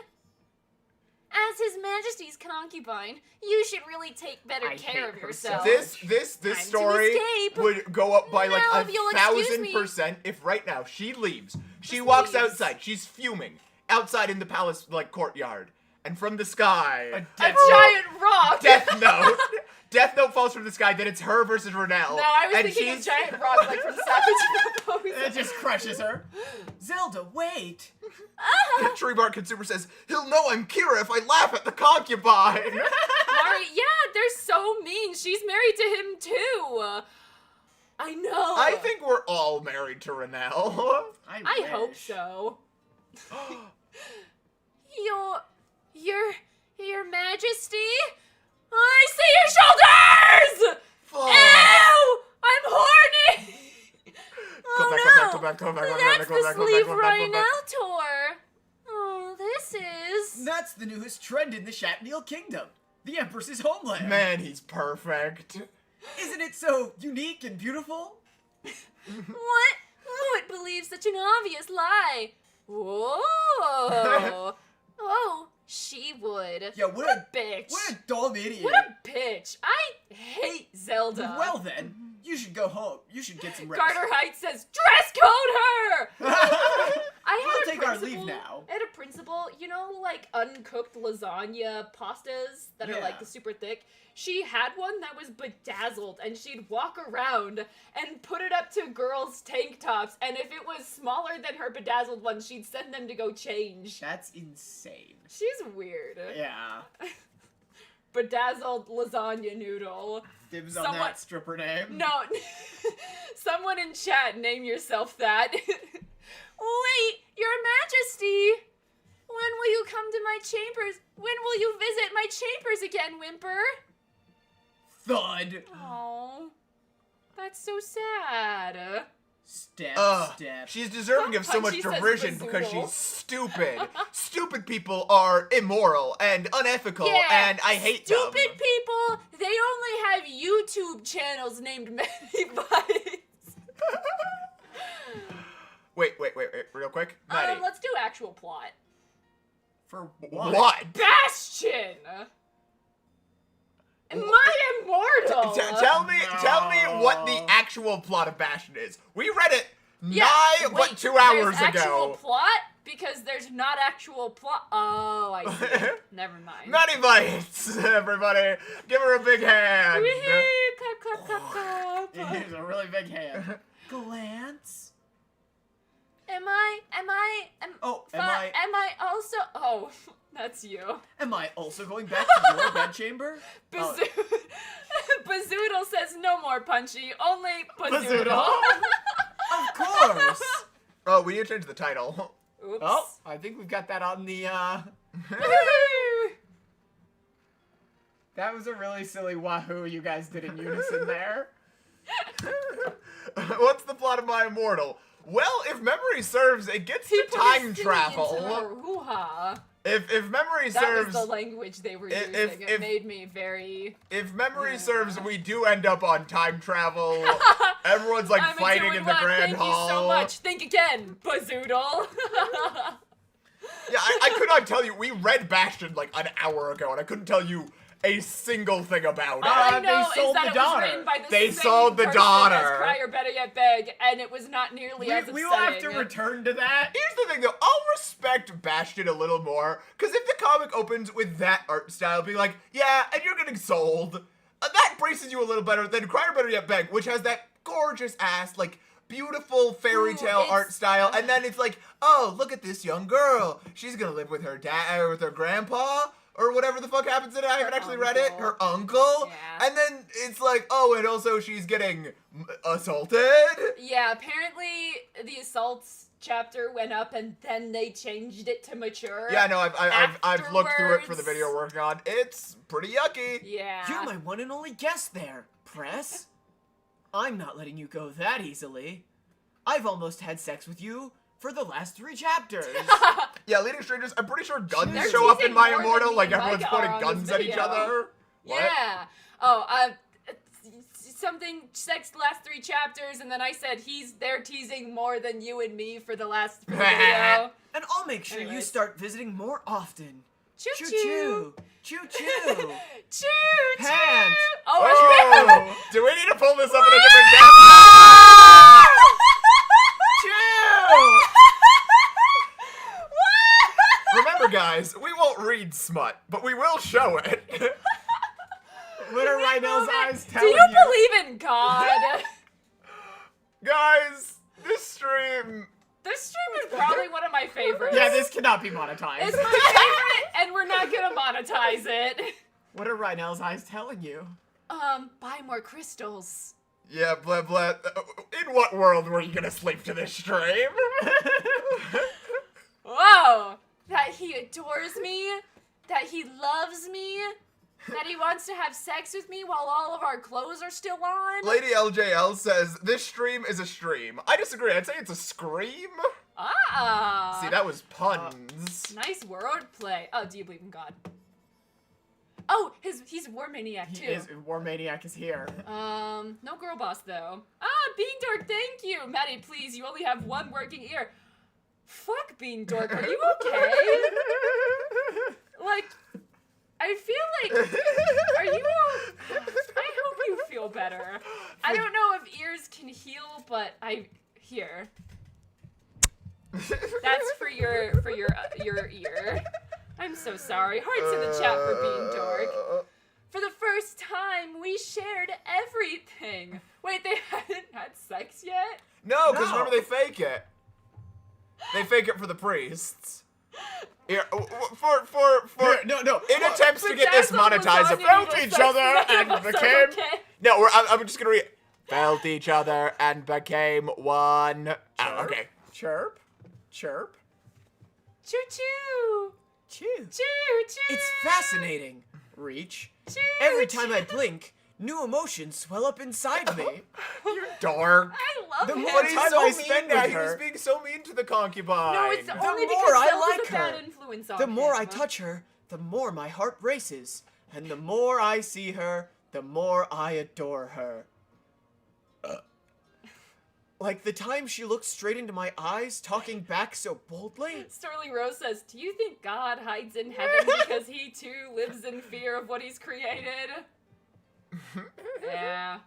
as His Majesty's concubine, you should really take better I care hate of her yourself. so This Time to story escape. would go up by like Now, if you'll excuse me. 1,000% if right now she leaves. She Just walks leaves. outside. She's fuming outside in the palace like courtyard, and from the sky, A giant rock! Death Note. Death Note falls from the sky. Then it's her versus Renell. No, I was and thinking a she's- giant rock like from Savage Purpose. It just crushes her. Zelda, wait. Tree Bark Consumer says he'll know I'm Kira if I laugh at the concubine. Mari, yeah, they're so mean. She's married to him too. I know. I think we're all married to Renell. I hope so. Your Majesty? I see your shoulders! Fuck. Ew! I'm horny! Go back, Oh go back, go back, go back, that's go the back, go back, sleeve go back, go back. Rhinotaur. Oh, this is... That's the newest trend in the Shatneel Kingdom. The Empress's homeland. Man, he's perfect. Isn't it so unique and beautiful? What? Who would believe such an obvious lie? Whoa! Oh, she would. Yeah, what a bitch. What a dumb idiot. What a bitch. I hate Zelda. Well then, you should go home. You should get some rest. Carter Heights says, dress code her! I had We'll a take our principal- leave now. I had a principal, you know, like uncooked lasagna pastas that are like Yeah. the super thick. She had one that was bedazzled, and she'd walk around and put it up to girls' tank tops, and if it was smaller than her bedazzled one, she'd send them to go change. That's insane. She's weird. Yeah. Bedazzled lasagna noodle. Dibs on Someone- that stripper name. No, someone in chat, name yourself that. Wait, Your Majesty! When will you come to my chambers? When will you visit my chambers again, Whimper? Thud. Oh, that's so sad. Step, step. She's deserving of so much Punchy says derision because Bazoodle. she's stupid. Stupid people are immoral and unethical, and I hate them. Stupid people, they only have YouTube channels named Many Bites. Wait, real quick. Maddie. Let's do actual plot. For what? What? Bastion! My immortal! Tell me what the actual plot of Bastion is. We read it wait, 2 hours there's actual ago. plot? Because there's not actual plot. Oh, I see. Never mind. Maddie Bites, everybody. Give her a big hand. Wee-hee, clap, clap, clap, clap. Here's a really big hand. Glance. Am I also... Oh, that's you. Am I also going back to your bedchamber? Oh, Bazoodle says no more Punchy, only Bazoodle. of course. Oh, we need to change the title. Oops. Oh, I think we've got that on the, That was a really silly wahoo you guys did in unison there. What's the plot of My Immortal? Well, if memory serves, it gets to People time are singing travel. into her hoo-ha. If memory That serves, was the language they were using. It if- made me very... if memory serves, we do end up on time travel. Everyone's like I'm fighting doing in the what? grand Thank hall. you so much. Think again, Bazoodle. Yeah, I could not tell you. We read Bastion like an hour ago, and I couldn't tell you a single thing about it. All I they know sold is that the it was daughter. written by the They same sold the person daughter. as Cry or Better Yet Beg, and it was not nearly as We upsetting. will have to return to that. Here's the thing, though. I'll respect Bastion a little more, because if the comic opens with that art style, being like, yeah, and you're getting sold, that braces you a little better than Cry or Better Yet Beg, which has that gorgeous ass, like, beautiful fairy tale it's- art style, and then it's like, oh, look at this young girl. She's gonna live with her dad, or with her grandpa, or whatever the fuck happens in it. I haven't actually read it. uncle. Her uncle. Yeah. And then it's like, oh, and also she's getting assaulted. Yeah, apparently the assaults chapter went up, and then they changed it to mature. Yeah, no, I've looked through it for the Afterwards. video we're working on. It's pretty yucky. Yeah. You're my one and only guest there, Press. I'm not letting you go that easily. I've almost had sex with you for the last 3 chapters. Yeah, leading strangers. I'm pretty sure guns They're show up in teasing My more than Immortal. me Like and everyone's Micah are pointing on guns this at each video. other. What? Yeah. Oh, something sex last 3 chapters, and then I said they're teasing more than you and me for the last video. And I'll make sure you Anyways. start visiting more often. Choo Choo choo. choo. Choo choo. Choo Pant. choo. Oh, Oh, do we need to pull this up in a different camera? Choo! Remember, guys, we won't read smut, but we will show it. What are Rhino's eyes Do telling you believe in God? Guys, this stream. This stream is probably one of my favorites. Yeah, this cannot be monetized. It's my favorite, and we're not gonna monetize it. What are Rhino's eyes telling you? Buy more crystals. Yeah, blah blah. In what world were you gonna sleep to this stream? Whoa! That he adores me, that he loves me, that he wants to have sex with me while all of our clothes are still on. Lady LJL says, this stream is a stream. I disagree. I'd say it's a scream. Ah. See, that was puns. Nice wordplay. Oh, do you believe in God? Oh, he's a war maniac too. War Maniac is here. No girl boss though. Ah, Bean Dork, thank you. Maddie, please, you only have one working ear. Fuck Bean Dork, are you okay? Like, I feel like, are you, I hope you feel better. I don't know if ears can heal, but here. That's for your ear. I'm so sorry. Hearts in the chat for Bean Dork. For the first time, we shared everything. Wait, they hadn't had sex yet? No, because No. remember they fake it. They fake it for the priests. Here, No. in attempts to get this Bedazzled was monetized, on felt it, each but other none and of us are became. okay. No, I'm just gonna read. Felt each other and became one. Oh, okay. Chirp. Chirp. Choo choo. Choo. Choo choo. It's fascinating. Reach. Choo, Every time choo. I blink, new emotions swell up inside me. You dork. I love The him. more But he's time so I mean spend now. with He was her. being so mean to the concubine. No, it's only more because I Zelda's like a bad her, influence on The more I him. touch her, the more my heart races. And the more I see her, the more I adore her. Like the time she looked straight into my eyes, talking back so boldly. Sterling Rose says, do you think God hides in heaven because he too lives in fear of what he's created? Yeah.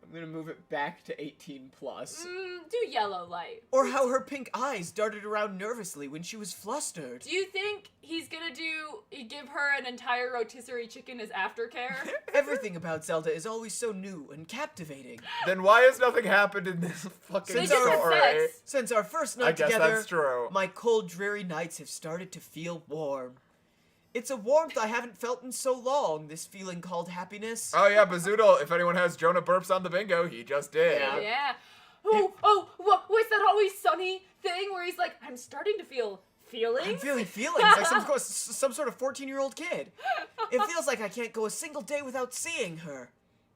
I'm gonna move it back to 18 plus. Do yellow light. Or how her pink eyes darted around nervously when she was flustered. Do you think he's gonna give her an entire rotisserie chicken as aftercare? Everything about Zelda is always so new and captivating. Then why has nothing happened in this fucking They Since just had story? sex. Since our first night I guess together, that's true. my cold, dreary nights have started to feel warm. It's a warmth I haven't felt in so long, this feeling called happiness. Oh yeah, Bazoodle, if anyone has Jonah burps on the bingo, he just did. Yeah. Yeah. What's that Always Sunny thing where he's like, I'm starting to feel feelings? I'm feeling feelings like some sort of 14-year-old kid. It feels like I can't go a single day without seeing her.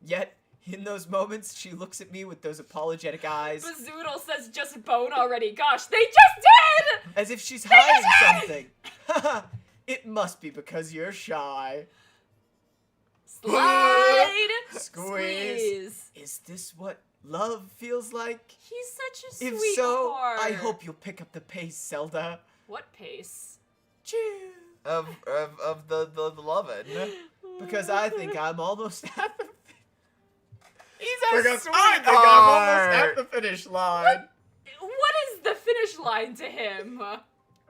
Yet, in those moments, she looks at me with those apologetic eyes, Bazoodle says just bone already. Gosh, they just did! as if she's hiding something. Haha, it must be because you're shy. Slide! Squeeze. Is this what love feels like? He's such a sweetheart. If so, I hope you'll pick up the pace, Zelda. What pace? Choo. Of the lovin'. Because I think I'm almost at the He's a because sweetheart. I think I'm almost at the finish line. What is the finish line to him?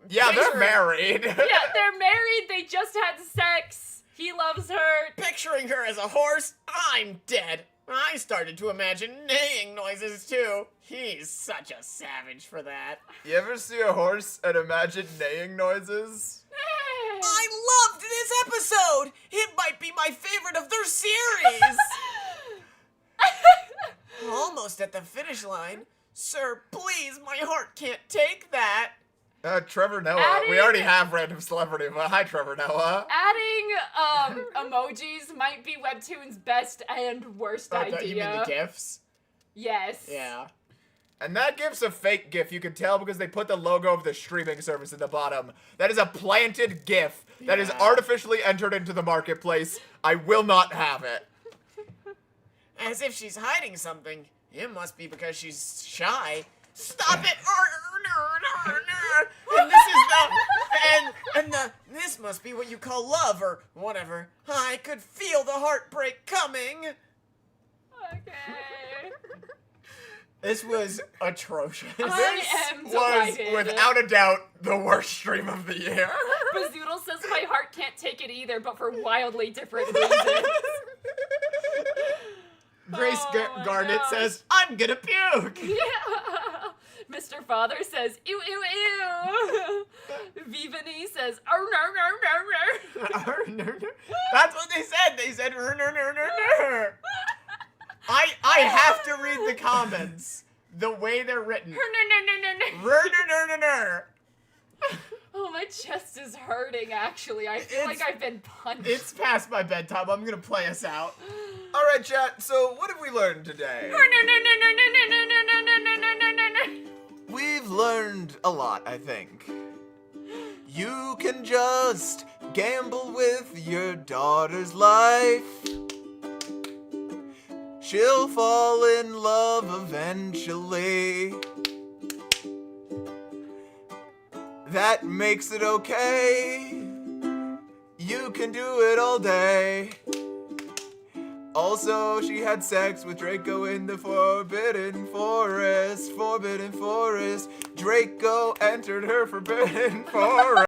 Yeah, they're Picture- married. Yeah, they're married, they just had sex. He loves her. Picturing her as a horse, I'm dead. I started to imagine neighing noises too. He's such a savage for that. You ever see a horse and imagine neighing noises? I loved this episode. It might be my favorite of their series. Almost at the finish line. Sir, please, my heart can't take that. Trevor Noah. Adding- We already have random celebrity, but hi, Trevor Noah. Adding emojis might be Webtoon's best and worst idea. You mean the GIFs? Yes. Yeah. And that GIF's a fake GIF. You can tell because they put the logo of the streaming service at the bottom. That is a planted GIF that is Yeah. artificially entered into the marketplace. I will not have it. As if she's hiding something. It must be because she's shy. Stop it! And this is this must be what you call love or whatever. I could feel the heartbreak coming. Okay. This was atrocious. I am Was, delighted. without a doubt, the worst stream of the year. Bazoodle says my heart can't take it either, but for wildly different reasons. Grace Oh my Garnett gosh. says, I'm gonna puke. Yeah. Mr. Father says, ew, ew, ew. Vivani says, oh, no, no, no, no. That's what they said. They said, I have to read the comments the way they're written. Oh, my chest is hurting, actually. I feel like I've been punched. It's past my bedtime. I'm gonna play us out. All right, chat. So what have we learned today? We've learned a lot, I think. You can just gamble with your daughter's life. She'll fall in love eventually. That makes it okay. You can do it all day. Also, she had sex with Draco in the Forbidden Forest. Forbidden Forest. Draco entered her Forbidden Forest.